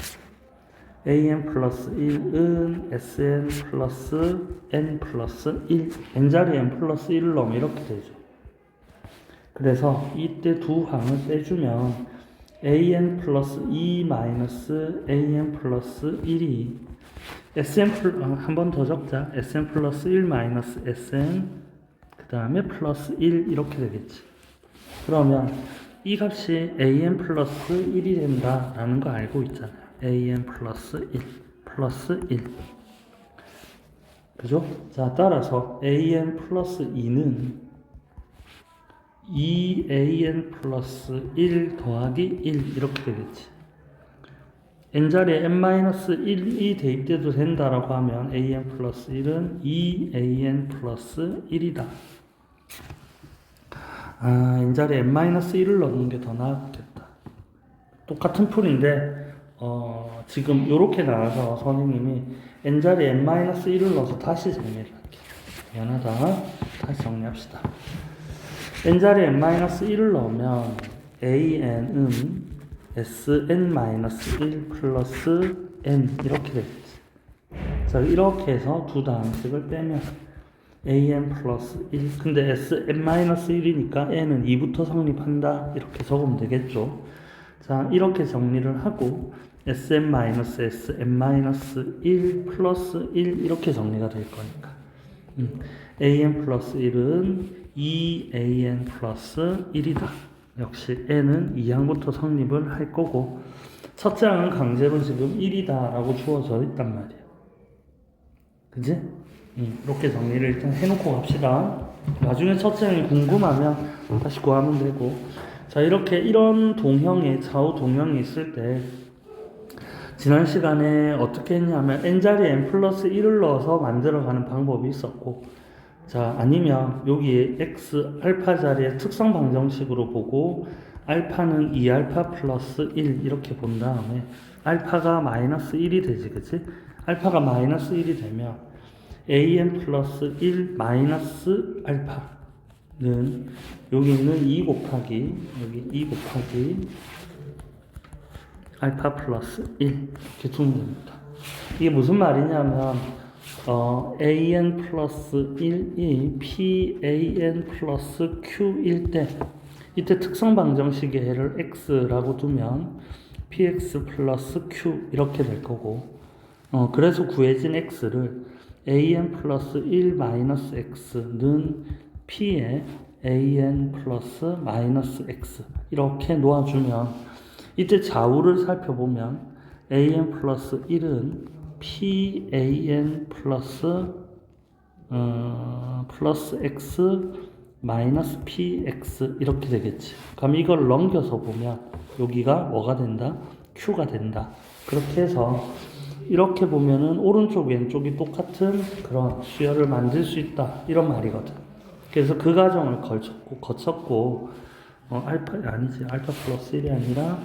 an 플러스 1은 sn 플러스 n 플러스 1 n자리에 n 플러스 1을 넣으면 이렇게 되죠. 그래서 이때 두 항을 빼주면 an 플러스 2 마이너스 an 플러스 1이 sn 한 번 더 적자. sn 플러스 1 마이너스 sn 그 다음에 플러스 1 이렇게 되겠지. 그러면 이 값이 an 플러스 1이 된다라는 거 알고 있잖아요. an 플러스 1 플러스 1 그죠? 자, 따라서 an 플러스 2는 2an 플러스 1 더하기 1 이렇게 되겠지. n자리에 n-1이 대입돼도 된다라고 하면 an 플러스 1은 2an 플러스 1이다. n자리에 n-1을 넣는 게 더 나았겠다. 똑같은 풀인데 지금 이렇게 나와서 선생님이 n자리에 n-1을 넣어서 다시 정리를 할게요. 미안하다. 다시 정리합시다. n자리에 n-1을 넣으면 an은 sn-1 플러스 n 이렇게 되겠지. 자, 이렇게 해서 두 단식을 빼면 an 플러스 1 근데 sn-1이니까 n은 2부터 성립한다 이렇게 적으면 되겠죠. 자, 이렇게 정리를 하고 sn-sn-1 플러스 1 이렇게 정리가 될 거니까 an 플러스 1은 2an 플러스 1이다. 역시 n은 2항부터 성립을 할 거고 첫째 항은 강제로 지금 1이다 라고 주어져 있단 말이에요. 그지? 이렇게 정리를 일단 해놓고 갑시다. 나중에 첫째 항이 궁금하면 다시 구하면 되고. 자, 이렇게 이런 동형의 좌우 동형이 있을 때 지난 시간에 어떻게 했냐면 n자리에 n 플러스 1을 넣어서 만들어가는 방법이 있었고, 자, 아니면 여기에 x 알파 자리에 특성 방정식으로 보고 알파는 2알파 플러스 1 이렇게 본 다음에 알파가 마이너스 1이 되지, 그치? 알파가 마이너스 1이 되면 an 플러스 1 마이너스 알파는 여기 있는 2 곱하기 여기 2 곱하기 알파 플러스 1 이렇게 두면 됩니다. 이게 무슨 말이냐면 an 플러스 1이 pan 플러스 q일 때 이때 특성 방정식의 해를 x라고 두면 px 플러스 q 이렇게 될 거고 그래서 구해진 x를 an 플러스 1 마이너스 x는 p에 an 플러스 마이너스 x 이렇게 놓아주면 이때 좌우를 살펴보면 an 플러스 1은 pan 플러스 x 마이너스 px 이렇게 되겠지. 그럼 이걸 넘겨서 보면 여기가 뭐가 된다? q가 된다. 그렇게 해서 이렇게 보면은 오른쪽 왼쪽이 똑같은 그런 수열을 만들 수 있다 이런 말이거든. 그래서 그 과정을 거쳤고 알파 플러스 1이 아니라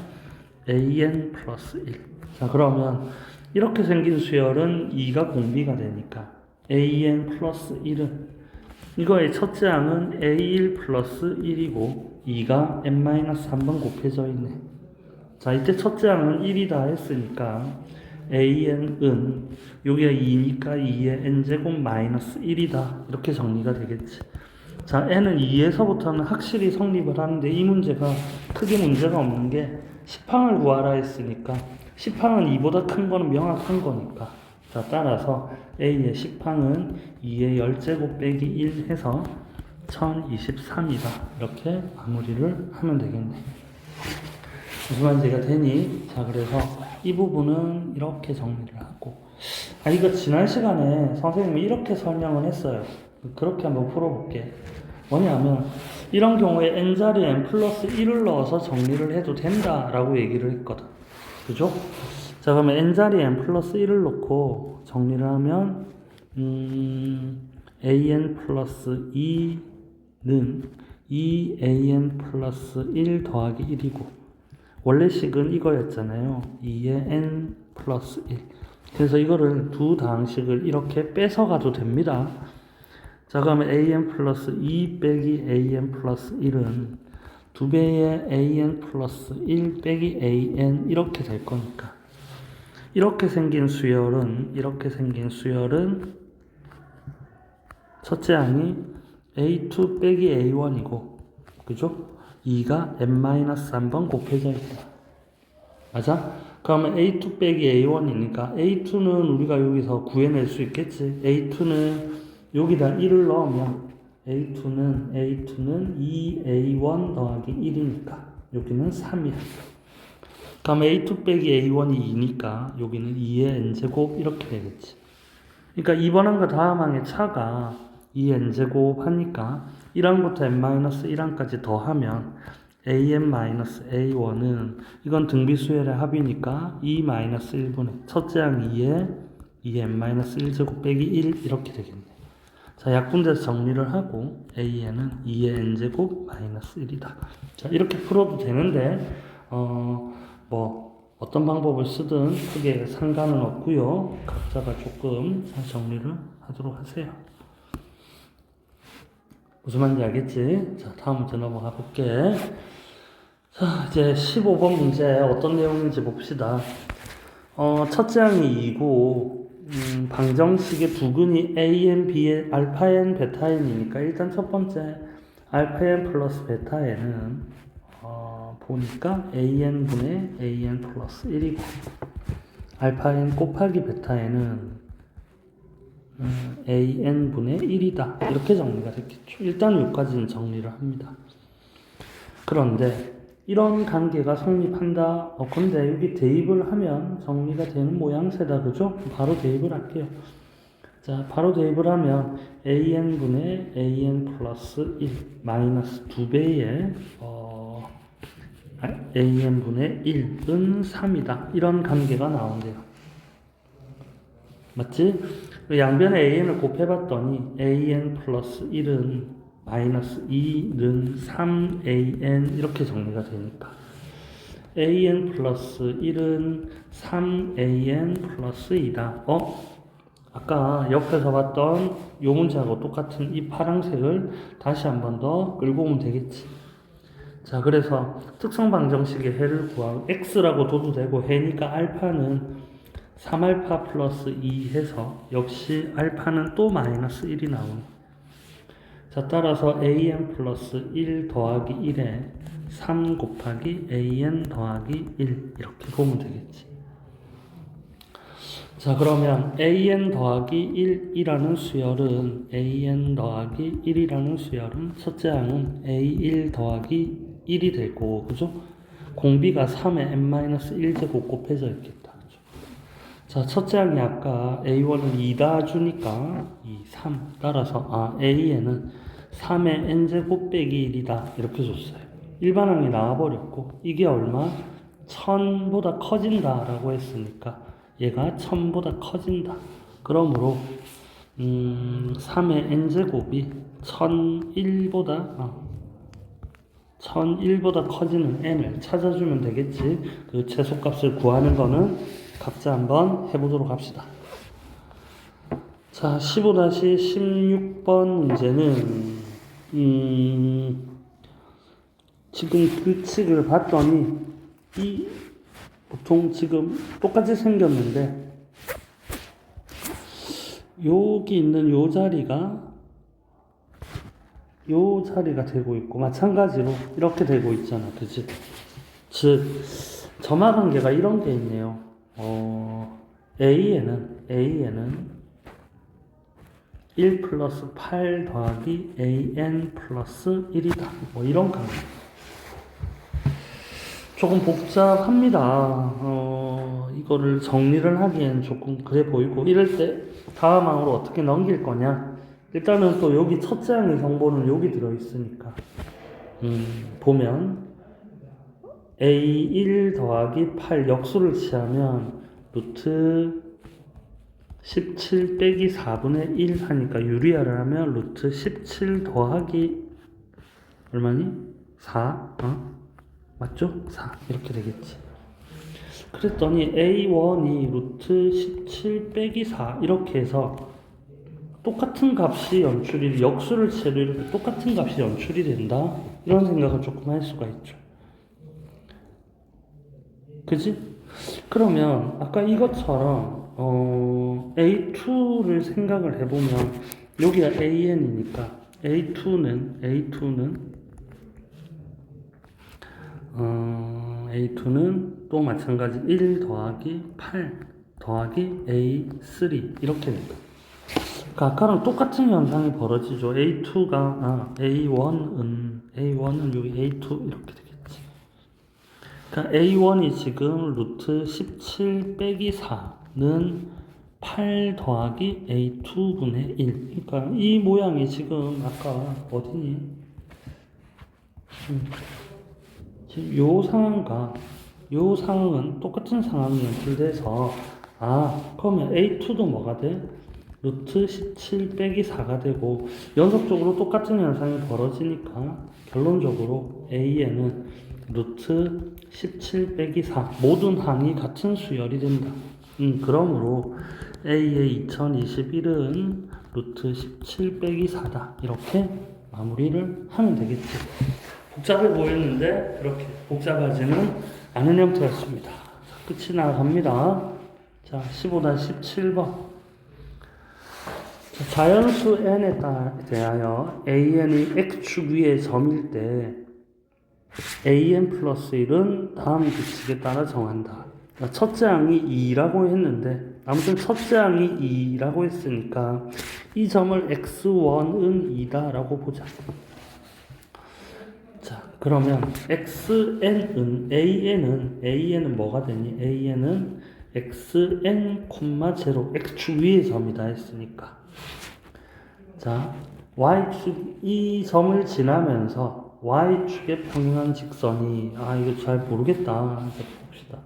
an 플러스 1. 자, 그러면 이렇게 생긴 수열은 2가 공비가 되니까 an 플러스 1은 이거의 첫째 항은 A1 플러스 1이고 2가 n-3번 곱해져 있네. 자, 이때 첫째 항은 1이다 했으니까 AN은 여기가 2니까 2의 n제곱 마이너스 1이다 이렇게 정리가 되겠지. 자, n은 2에서부터는 확실히 성립을 하는데 이 문제가 크게 문제가 없는 게 10항을 구하라 했으니까 10항은 2보다 큰 거는 명확한 거니까. 자, 따라서 A의 10항은 2의 10제곱 빼기 1 해서 1023이다. 이렇게 마무리를 하면 되겠네. 무슨 말인지가 되니? 자, 그래서 이 부분은 이렇게 정리를 하고. 이거 지난 시간에 선생님이 이렇게 설명을 했어요. 그렇게 한번 풀어볼게. 뭐냐면, 이런 경우에 n자리에 n 플러스 1을 넣어서 정리를 해도 된다라고 얘기를 했거든. 그죠? 자, 그러면 n자리에 n 플러스 1을 넣고 정리를 하면, an 플러스 2는 2an 플러스 1 더하기 1이고, 원래 식은 이거였잖아요. 2의 n 플러스 1. 그래서 이거를 두 다항식을 이렇게 뺏어가도 됩니다. 자, 그러면 an 플러스 2 빼기 an 플러스 1은 2배의 an 플러스 1 빼기 an 이렇게 될 거니까. 이렇게 생긴 수열은 첫째 항이 a2 빼기 a1이고, 그죠? 2가 n-3번 곱해져 있다. 맞아? 그러면 a2 빼기 a1이니까 a2는 우리가 여기서 구해낼 수 있겠지. a2는 여기다 1을 넣으면 a2는 2a1 더하기 1이니까 여기는 3이야. 그럼 a2 빼기 a1이 2니까 여기는 2의 n제곱 이렇게 되겠지. 그러니까 이번 항과 다음 항의 차가 2n제곱 하니까 1항부터 n-1항까지 더하면 an-a1은 이건 등비수열의 합이니까 2-1분의 첫째 항 2에 2n-1제곱 빼기 1 이렇게 되겠네. 자, 약분돼서 정리를 하고 an은 2의 n제곱 마이너스 1이다. 자, 이렇게 풀어도 되는데 어떤 방법을 쓰든 크게 상관은 없고요. 각자가 조금 잘 정리를 하도록 하세요. 무슨 말인지 알겠지? 자, 다음 문제 넘어가 볼게. 자, 이제 15번 문제 어떤 내용인지 봅시다. 첫째 항이 2고, 방정식의 두근이 an, b의 알파 n, 베타 n이니까 일단 첫 번째 알파 n 플러스 베타 n은 보니까 an분의 an 플러스 1이고, 알파 n 곱하기 베타 n은 an분의 1이다. 이렇게 정리가 됐겠죠. 일단 여기까지는 정리를 합니다. 그런데 이런 관계가 성립한다. 근데 여기 대입을 하면 정리가 되는 모양새다. 그죠? 바로 대입을 할게요. 자, 바로 대입을 하면 an분의 an 플러스 1 마이너스 2배의 an분의 1은 3이다. 이런 관계가 나온대요. 맞지? 양변에 an을 곱해봤더니 an 플러스 1은 마이너스 2는 3an 이렇게 정리가 되니까 an 플러스 1은 3an 플러스 2다. 아까 옆에서 봤던 요 문제하고 똑같은 이 파란색을 다시 한 번 더 끌고 오면 되겠지. 자, 그래서 특성방정식의 해를 구하고 x라고 둬도 되고 해니까 알파는 3알파 플러스 2 해서 역시 알파는 또 마이너스 1이 나오네. 자, 따라서 an 플러스 1 더하기 1에 3 곱하기 an 더하기 1 이렇게 보면 되겠지. 자, 그러면 an 더하기 1이라는 수열은 an 더하기 1이라는 수열은 첫째 항은 a1 더하기 1이 되고, 그죠? 공비가 3에 n-1제곱 곱해져 있겠다. 그죠? 자, 첫째 항이 아까 a1은 2다 주니까 2, 3. 따라서 a는 3의 n제곱 빼기 1이다. 이렇게 줬어요. 일반 항이 나와버렸고, 이게 얼마? 1000보다 커진다 라고 했으니까 얘가 1000보다 커진다. 그러므로 3의 n제곱이 1001보다 커지는 n을 찾아주면 되겠지. 그 최소값을 구하는 거는 각자 한번 해보도록 합시다. 자, 15-16번 문제는 지금 규칙을 봤더니 이 보통 지금 똑같이 생겼는데 여기 있는 요 자리가 되고 있고 마찬가지로 이렇게 되고 있잖아, 그치? 즉 점화관계가 이런 게 있네요. A에는 1 플러스 8 더하기 AN 플러스 1이다. 뭐 이런 관계. 조금 복잡합니다. 이거를 정리를 하기엔 조금 그래 보이고, 이럴 때 다음 항으로 어떻게 넘길 거냐. 일단은 또 여기 첫째 항의 정보는 여기 들어있으니까. 보면 A1 더하기 8 역수를 취하면 루트 17 빼기 4분의 1 하니까 유리화를 하면 루트 17 더하기 얼마니? 4? 맞죠? 4 이렇게 되겠지. 그랬더니 A1이 루트 17 빼기 4 이렇게 해서 똑같은 값이 연출이, 역수를 채로 이렇게 똑같은 값이 연출이 된다, 이런 생각을 조금 할 수가 있죠. 그지? 그러면 아까 이것처럼 A2를 생각을 해보면 여기가 AN이니까 A2는 또 마찬가지 1 더하기 8 더하기 A3 이렇게 됩니다. 그러니까 아까랑 똑같은 현상이 벌어지죠. A1은 여기 A2 이렇게 되겠지. 그러니까 A1이 지금 루트 17 빼기 4는 8 더하기 A2분의 1. 그러니까 이 모양이 지금 아까 어디니? 지금 요 상황은 똑같은 상황이 연출돼서, 그러면 A2도 뭐가 돼? 루트 17 빼기 4가 되고, 연속적으로 똑같은 현상이 벌어지니까 결론적으로 A에는 루트 17 빼기 4 모든 항이 같은 수열이 된다. 그러므로 A의 2021은 루트 17 빼기 4다. 이렇게 마무리를 하면 되겠지. 복잡해 보였는데 그렇게 복잡하지는 않은 형태였습니다. 끝이 나갑니다. 자, 15-17번. 자연수 n에 대하여 an이 x축 위의 점일 때 an 플러스 1은 다음 규칙에 따라 정한다. 첫째 항이 2라고 했는데, 아무튼 첫째 항이 2라고 했으니까 이 점을 x1은 2다 라고 보자. 자, 그러면 AN은 뭐가 되니? AN은 xn, 0, x축 위의 점이다 했으니까. 자, y축, 이 점을 지나면서 y축에 평행한 직선이, 이거 잘 모르겠다. 봅시다.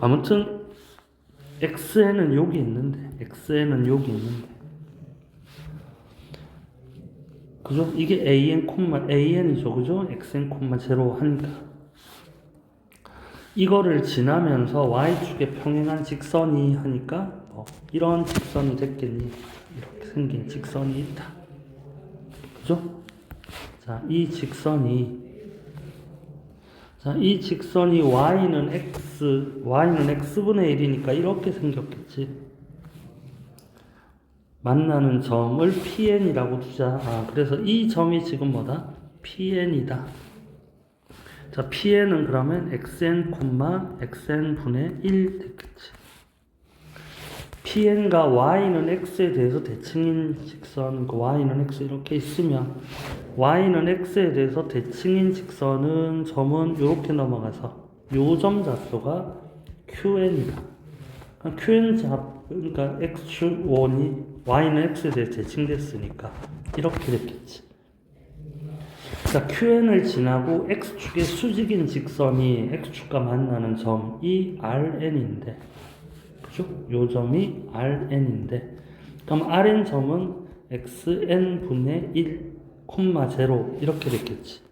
아무튼 xn은 여기 있는데, 그죠? 이게 an이죠, 그죠? xn, 0 하니까 이거를 지나면서 y축에 평행한 직선이 하니까 이런 직선이 됐겠니? 이렇게 생긴 직선이 있다, 그죠? 자, 이 직선이 y는 x분의 1이니까 이렇게 생겼겠지. 만나는 점을 PN이라고 두자. 그래서 이 점이 지금 뭐다? PN이다. 자, PN은 그러면 xn, xn분의 1 됐겠지. PN과 y는 x에 대해서 대칭인 직선, y는 x 이렇게 있으면 y는 x에 대해서 대칭인 직선은 점은 이렇게 넘어가서 요 점 좌표가 QN이다. 그러니까 x축 1이 y는 x에 대해 대칭됐으니까 이렇게 됐겠지. 자, QN을 지나고 x축의 수직인 직선이 x축과 만나는 점이 RN인데, 그죠? 요 점이 RN인데, 그럼 RN 점은 XN분의 1, 0 이렇게 됐겠지.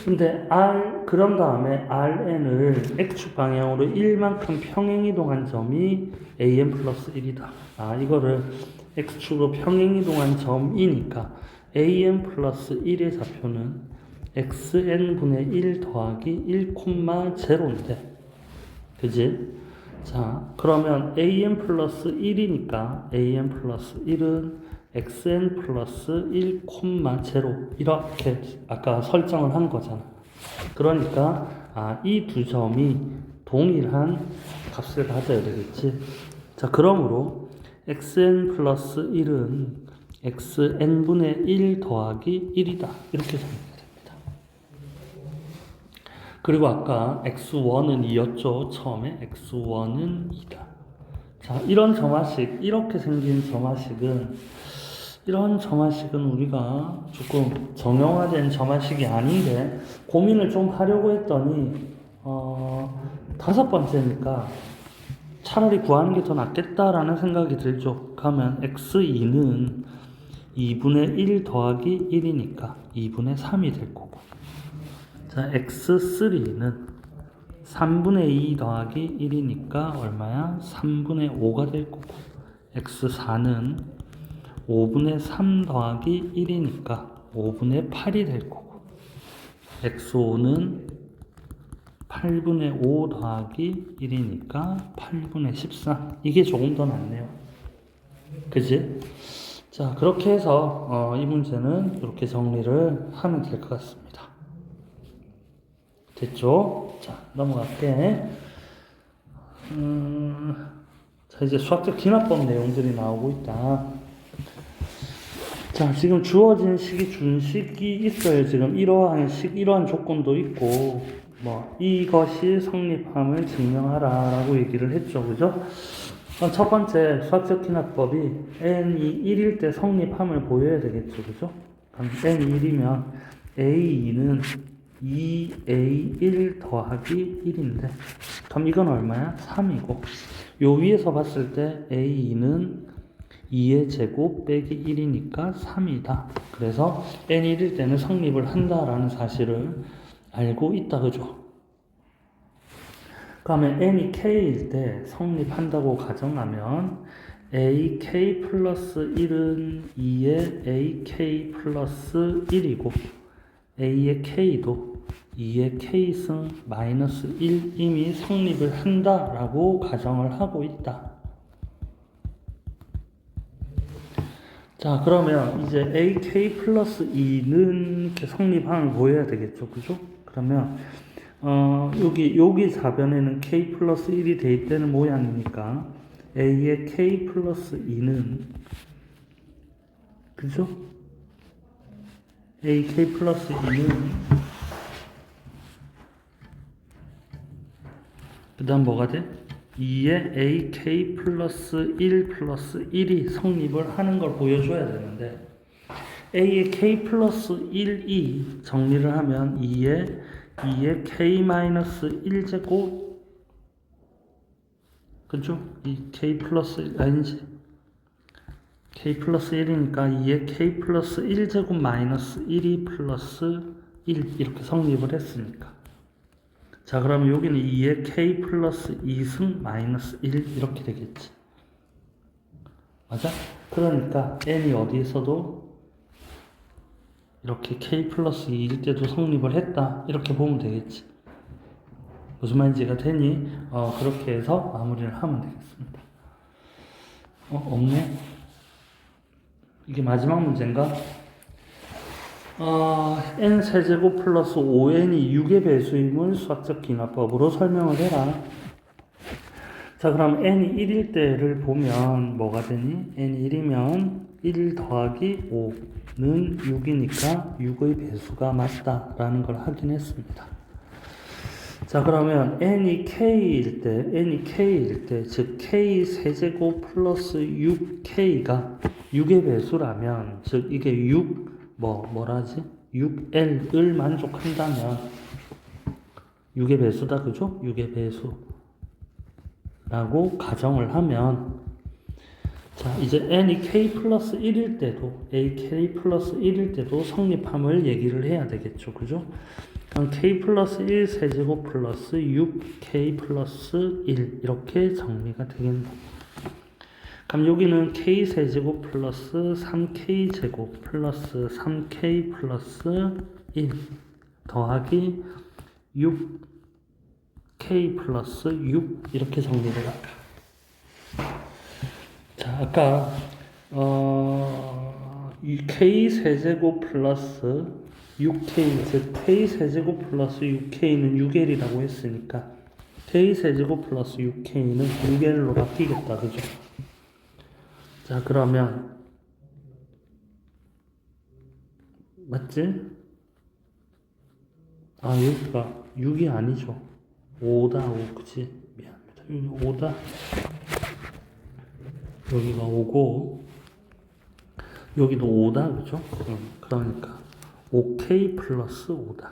근데 그런 다음에 Rn을 X축 방향으로 1만큼 평행이동한 점이 an 플러스 1이다. 이거를 X축으로 평행이동한 점이니까 an 플러스 1의 좌표는 xn분의 1 더하기 1, 0인데. 그지? 자, 그러면 an 플러스 1이니까 an 플러스 1은 xn 플러스 1, 0 이렇게 아까 설정을 한 거잖아. 그러니까 이 두 점이 동일한 값을 가져야 되겠지. 자, 그러므로 xn 플러스 1은 xn분의 1 더하기 1이다. 이렇게 정리가 됩니다. 그리고 아까 x1은 2였죠. 처음에 x1은 2다. 자, 이런 점화식, 이렇게 생긴 이런 점화식은 우리가 조금 정형화된 점화식이 아닌데 고민을 좀 하려고 했더니 5번째니까 차라리 구하는 게 더 낫겠다라는 생각이 들죠. 그러면 x2는 2분의 1 더하기 1이니까 2분의 3이 될 거고, 자, x3는 3분의 2 더하기 1이니까 얼마야? 3분의 5가 될 거고, x4는 5분의 3 더하기 1이니까 5분의 8이 될 거고, x5는 8분의 5 더하기 1이니까 8분의 13. 이게 조금 더 낫네요. 그지? 자, 그렇게 해서 이 문제는 이렇게 정리를 하면 될 것 같습니다. 됐죠? 자, 넘어갈게. 자, 이제 수학적 기납법 내용들이 나오고 있다. 자, 지금 주어진 식이 준식이 있어요. 지금 이러한 조건도 있고, 이것이 성립함을 증명하라 라고 얘기를 했죠. 그죠? 첫 번째 수학적 기납법이 n이 1일 때 성립함을 보여야 되겠죠. 그죠? 그럼 n이 1이면 a2는 2a1 더하기 1인데, 그럼 이건 얼마야? 3이고, 요 위에서 봤을 때 a2는 2의 제곱 빼기 1이니까 3이다. 그래서 n이 1일 때는 성립을 한다라는 사실을 알고 있다. 그죠? 그러면 n이 k일 때 성립한다고 가정하면 ak 플러스 1은 2의 ak 플러스 1이고 a의 k도 2의 k승 마이너스 1 이미 성립을 한다라고 가정을 하고 있다. 자, 그러면 이제 ak 플러스 2는 이렇게 성립함을 보여야 되겠죠. 그죠? 그러면 여기 좌변에는 k 플러스 1이 돼 있다는 모양이니까 a의 k 플러스 2는, 그죠? ak 플러스 2는 그 다음 뭐가 돼? 2의 ak 플러스 1 플러스 1이 성립을 하는 걸 보여줘야 되는데, a의 k 플러스 1이 정리를 하면 2의 k 마이너스 1제곱, 그죠? 이 k 플러스 1, 아니지, k 플러스 1이니까 2의 k 플러스 1제곱 마이너스 1이 플러스 1 이렇게 성립을 했으니까, 자, 그러면 여기는 2의 k 플러스 2승 마이너스 1 이렇게 되겠지. 맞아? 그러니까 n이 어디에서도 이렇게 k 플러스 2일 때도 성립을 했다 이렇게 보면 되겠지. 무슨 말인지 이해가 되니? 그렇게 해서 마무리를 하면 되겠습니다. 없네? 이게 마지막 문제인가? n세제곱 플러스 5n이 6의 배수임을 수학적 기납법으로 설명을 해라. 자, 그럼 n이 1일 때를 보면 뭐가 되니? n이 1이면 1 더하기 5는 6이니까 6의 배수가 맞다라는 걸 확인했습니다. 자, 그러면 n이 k일 때, 즉 k 세제곱 플러스 6k가 6의 배수라면, 즉 이게 6L을 만족한다면 6의 배수다. 그죠? 6의 배수라고 가정을 하면 자, 이제 n이 k 플러스 1일 때도, ak 플러스 1일 때도 성립함을 얘기를 해야 되겠죠. 그죠? 그럼 k 플러스 1 세제곱 플러스 6k 플러스 1 이렇게 정리가 되겠네. 그럼 여기는 k 세제곱 플러스 3k 제곱 플러스 3k 플러스 1 더하기 6k 플러스 6 이렇게 정리를 할까. 자, 아까 k 세제곱 플러스 6k 즉 k 세제곱 플러스 6k는 6l이라고 했으니까 k 세제곱 플러스 6k는 6l로 바뀌겠다. 그죠? 자, 그러면 맞지? 아, 여기가 6이 아니죠. 5다. 5. 그치? 미안합니다. 여기 5다. 여기가 5고 여기도 5다. 그죠? 그러니까 5k 플러스 5다.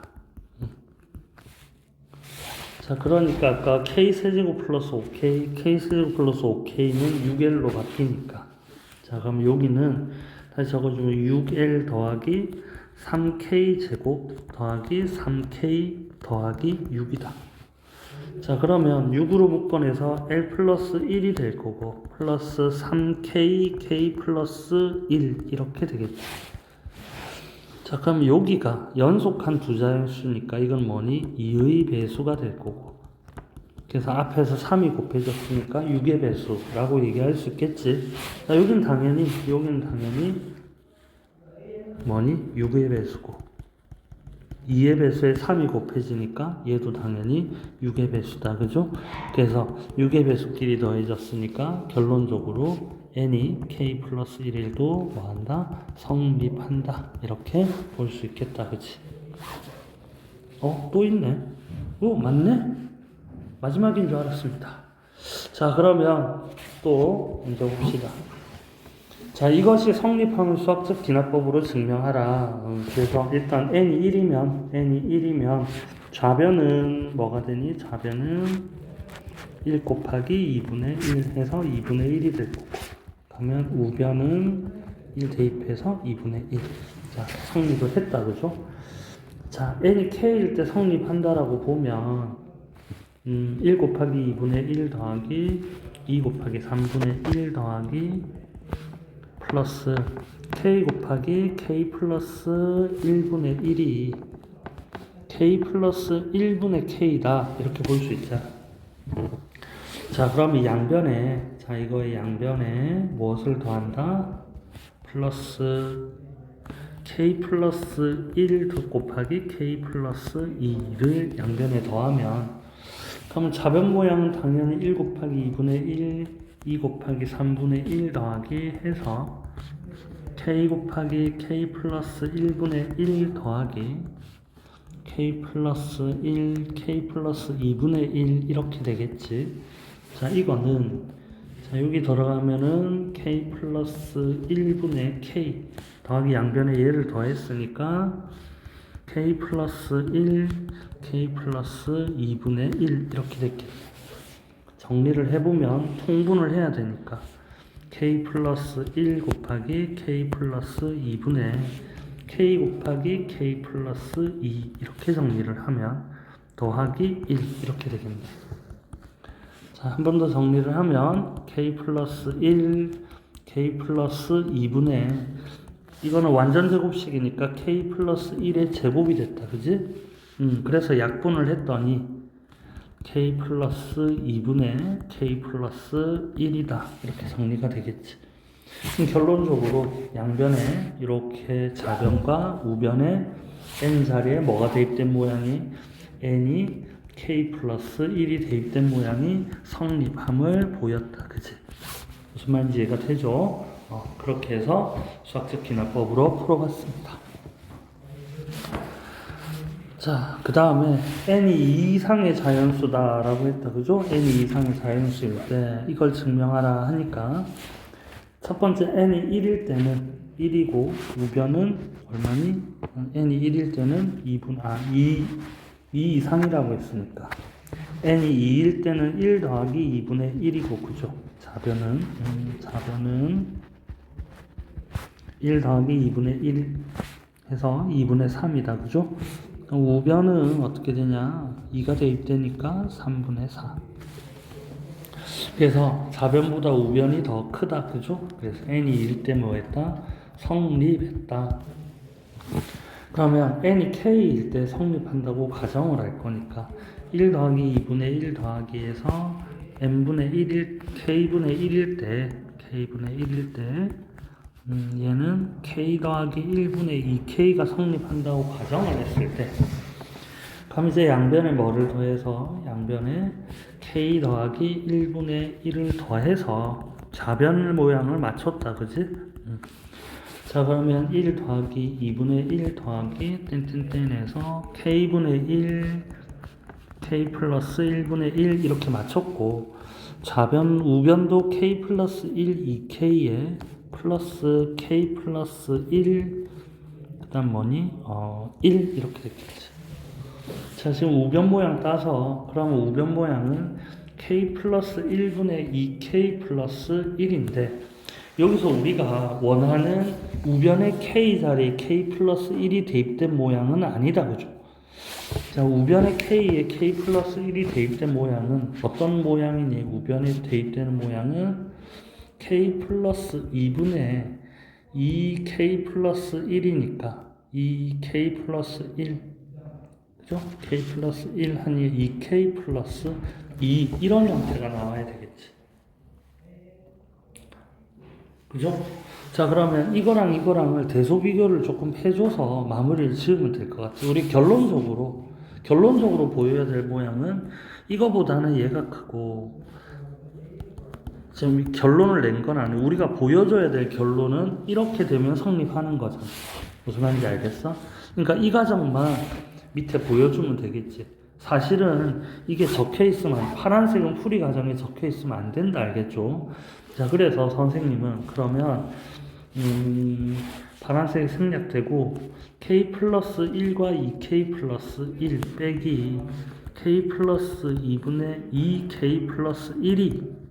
자, 그러니까 아까 k 세제곱 플러스 5k, k 세제곱 플러스 5k는 6l로 바뀌니까. 자, 그럼 여기는 다시 적어주면 6l 더하기 3k 제곱 더하기 3k 더하기 6이다. 자, 그러면 6으로 묶어내서 l 플러스 1이 될 거고 플러스 3k, k 플러스 1 이렇게 되겠죠. 자, 그럼 여기가 연속한 두 자연수니까 이건 뭐니? 2의 배수가 될 거고 그래서 앞에서 3이 곱해졌으니까 6의 배수라고 얘기할 수 있겠지. 자, 여기는 당연히 뭐니? 6의 배수고 2의 배수에 3이 곱해지니까 얘도 당연히 6의 배수다. 그죠? 그래서 6의 배수끼리 더해졌으니까 결론적으로 n이 k 플러스 1일도 뭐한다? 성립한다. 이렇게 볼 수 있겠다. 그치? 또 있네. 맞네? 마지막인 줄 알았습니다. 자, 그러면 또 먼저 봅시다. 자, 이것이 성립하는 수학적 기납법으로 증명하라. 그래서 일단 n이 1이면 좌변은 뭐가 되니? 좌변은 1 곱하기 2분의 1 해서 2분의 1이 될 거고 그러면 우변은 1 대입해서 2분의 1. 자, 성립을 했다. 그죠? 자, n이 k일 때 성립한다라고 보면 1 곱하기 2분의 1 더하기 2 곱하기 3분의 1 더하기 플러스 k 곱하기 k 플러스 1분의 1이 k 플러스 1분의 k다. 이렇게 볼 수 있죠. 자, 그러면 양변에, 자, 이거의 양변에 무엇을 더한다? 플러스 k 플러스 1 곱하기 k 플러스 2를 양변에 더하면 그러면 좌변 모양은 당연히 1 곱하기 2분의 1, 2 곱하기 3분의 1 더하기 해서 k 곱하기 k 플러스 1분의 1 더하기 k 플러스 1, k 플러스 2분의 1 이렇게 되겠지. 자, 이거는 자, 여기 들어가면은 k 플러스 1분의 k 더하기 양변에 얘를 더했으니까 k 플러스 1, k 플러스 2분의 1 이렇게 됐겠네. 정리를 해보면 통분을 해야 되니까 k 플러스 1 곱하기 k 플러스 2분의 k 곱하기 k 플러스 2 이렇게 정리를 하면 더하기 1 이렇게 되겠네. 자, 한 번 더 정리를 하면 k 플러스 1, k 플러스 2분의 이거는 완전 제곱식이니까 k 플러스 1의 제곱이 됐다. 그지? 그래서 약분을 했더니 k 플러스 2분의 k 플러스 1이다. 이렇게 정리가 되겠지. 결론적으로 양변에 이렇게 좌변과 우변에 n 자리에 뭐가 대입된 모양이 n이 k 플러스 1이 대입된 모양이 성립함을 보였다. 그치? 무슨 말인지 이해가 되죠? 그렇게 해서 수학적 기납법으로 풀어봤습니다. 자, 그 다음에 n이 2 이상의 자연수다라고 했다. 그죠? n이 2 이상의 자연수일 때 이걸 증명하라 하니까 첫 번째 n이 1일 때는 1이고 우변은 얼마니? n이 1일 때는 2 이상이라고 했으니까 n이 2일 때는 1 더하기 2분의 1이고 그죠? 좌변은 1 더하기 2분의 1 해서 2분의 3이다. 그죠? 우변은 어떻게 되냐? 2가 대입되니까 3분의 4. 그래서 좌변보다 우변이 더 크다. 그죠? 그래서 n이 1일 때 뭐 했다? 성립했다. 그러면 n이 k일 때 성립한다고 가정을 할 거니까 1 더하기 2분의 1 더하기 해서 n분의 1일, k분의 1일 때 얘는 k 더하기 1분의 2k가 성립한다고 가정을 했을 때 그럼 이제 양변에 뭐를 더해서 양변에 k 더하기 1분의 1을 더해서 좌변 모양을 맞췄다. 그지? 자 그러면 1 더하기 2분의 1 더하기 땡땡땡에서 k분의 1 k 플러스 1분의 1 이렇게 맞췄고 좌변 우변도 k 플러스 1 2k에 플러스 k 플러스 1 그 다음 뭐니? 1 이렇게 됐겠지. 자 지금 우변 모양 따서 그러면 우변 모양은 k 플러스 1분의 2k 플러스 1인데 여기서 우리가 원하는 우변의 k 자리에 k 플러스 1이 대입된 모양은 아니다. 그죠? 자, 우변의 k에 k 플러스 1이 대입된 모양은 어떤 모양이니? 우변에 대입되는 모양은 k 플러스 2분의 2k 플러스 1이니까 2k 플러스 1 그죠? k 플러스 1 하니 2k 플러스 2 이런 형태가 나와야 되겠지. 그죠? 자 그러면 이거랑을 대소 비교를 조금 해줘서 마무리를 지으면 될 것 같아요. 우리 결론적으로 보여야 될 모양은 이거보다는 얘가 크고 지금 결론을 낸 건 아니고 우리가 보여줘야 될 결론은 이렇게 되면 성립하는 거잖아. 무슨 말인지 알겠어? 그러니까 이 과정만 밑에 보여주면 되겠지. 사실은 이게 적혀 있으면 파란색은 풀이 과정에 적혀 있으면 안 된다. 알겠죠? 자 그래서 선생님은 그러면 파란색이 생략되고 k 플러스 1과 2k 플러스 1 빼기 k 플러스 2분의 2k 플러스 1이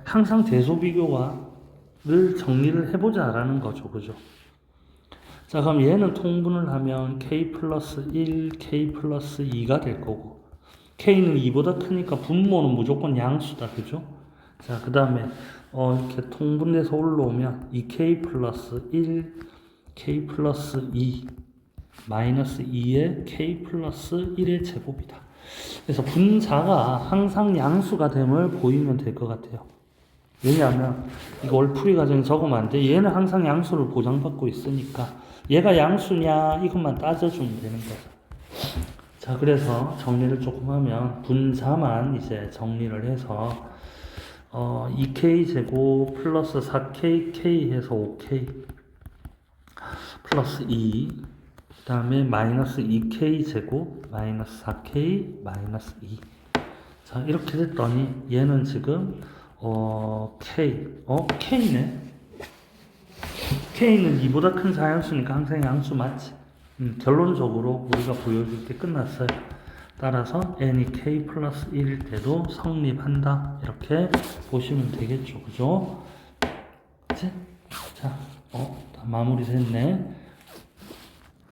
항상 대소비교를 정리를 해보자라는 거죠. 그죠? 자 그럼 얘는 통분을 하면 k 플러스 1, k 플러스 2가 될 거고 k는 2보다 크니까 분모는 무조건 양수다. 그죠? 자 그 다음에 이렇게 통분돼서 올라오면 2k 플러스 1, k 플러스 2, 마이너스 2의 k 플러스 1의 제곱이다. 그래서 분자가 항상 양수가 됨을 보이면 될 것 같아요. 왜냐하면 이거 풀이 과정에 적으면 안 돼. 얘는 항상 양수를 보장받고 있으니까 얘가 양수냐 이것만 따져주면 되는 거죠. 자 그래서 정리를 조금 하면 분자만 이제 정리를 해서 2k 제곱 플러스 4k k 해서 5k 플러스 2 그 다음에 마이너스 2k 제곱 마이너스 4k 마이너스 2 자 이렇게 됐더니 얘는 지금 k네 k는 2보다 큰 자연수니까 항상 양수 맞지. 결론적으로 우리가 보여줄 게 끝났어요. 따라서 n이 k 플러스 1일 때도 성립한다. 이렇게 보시면 되겠죠. 그죠? 그치? 자, 다 마무리 됐네.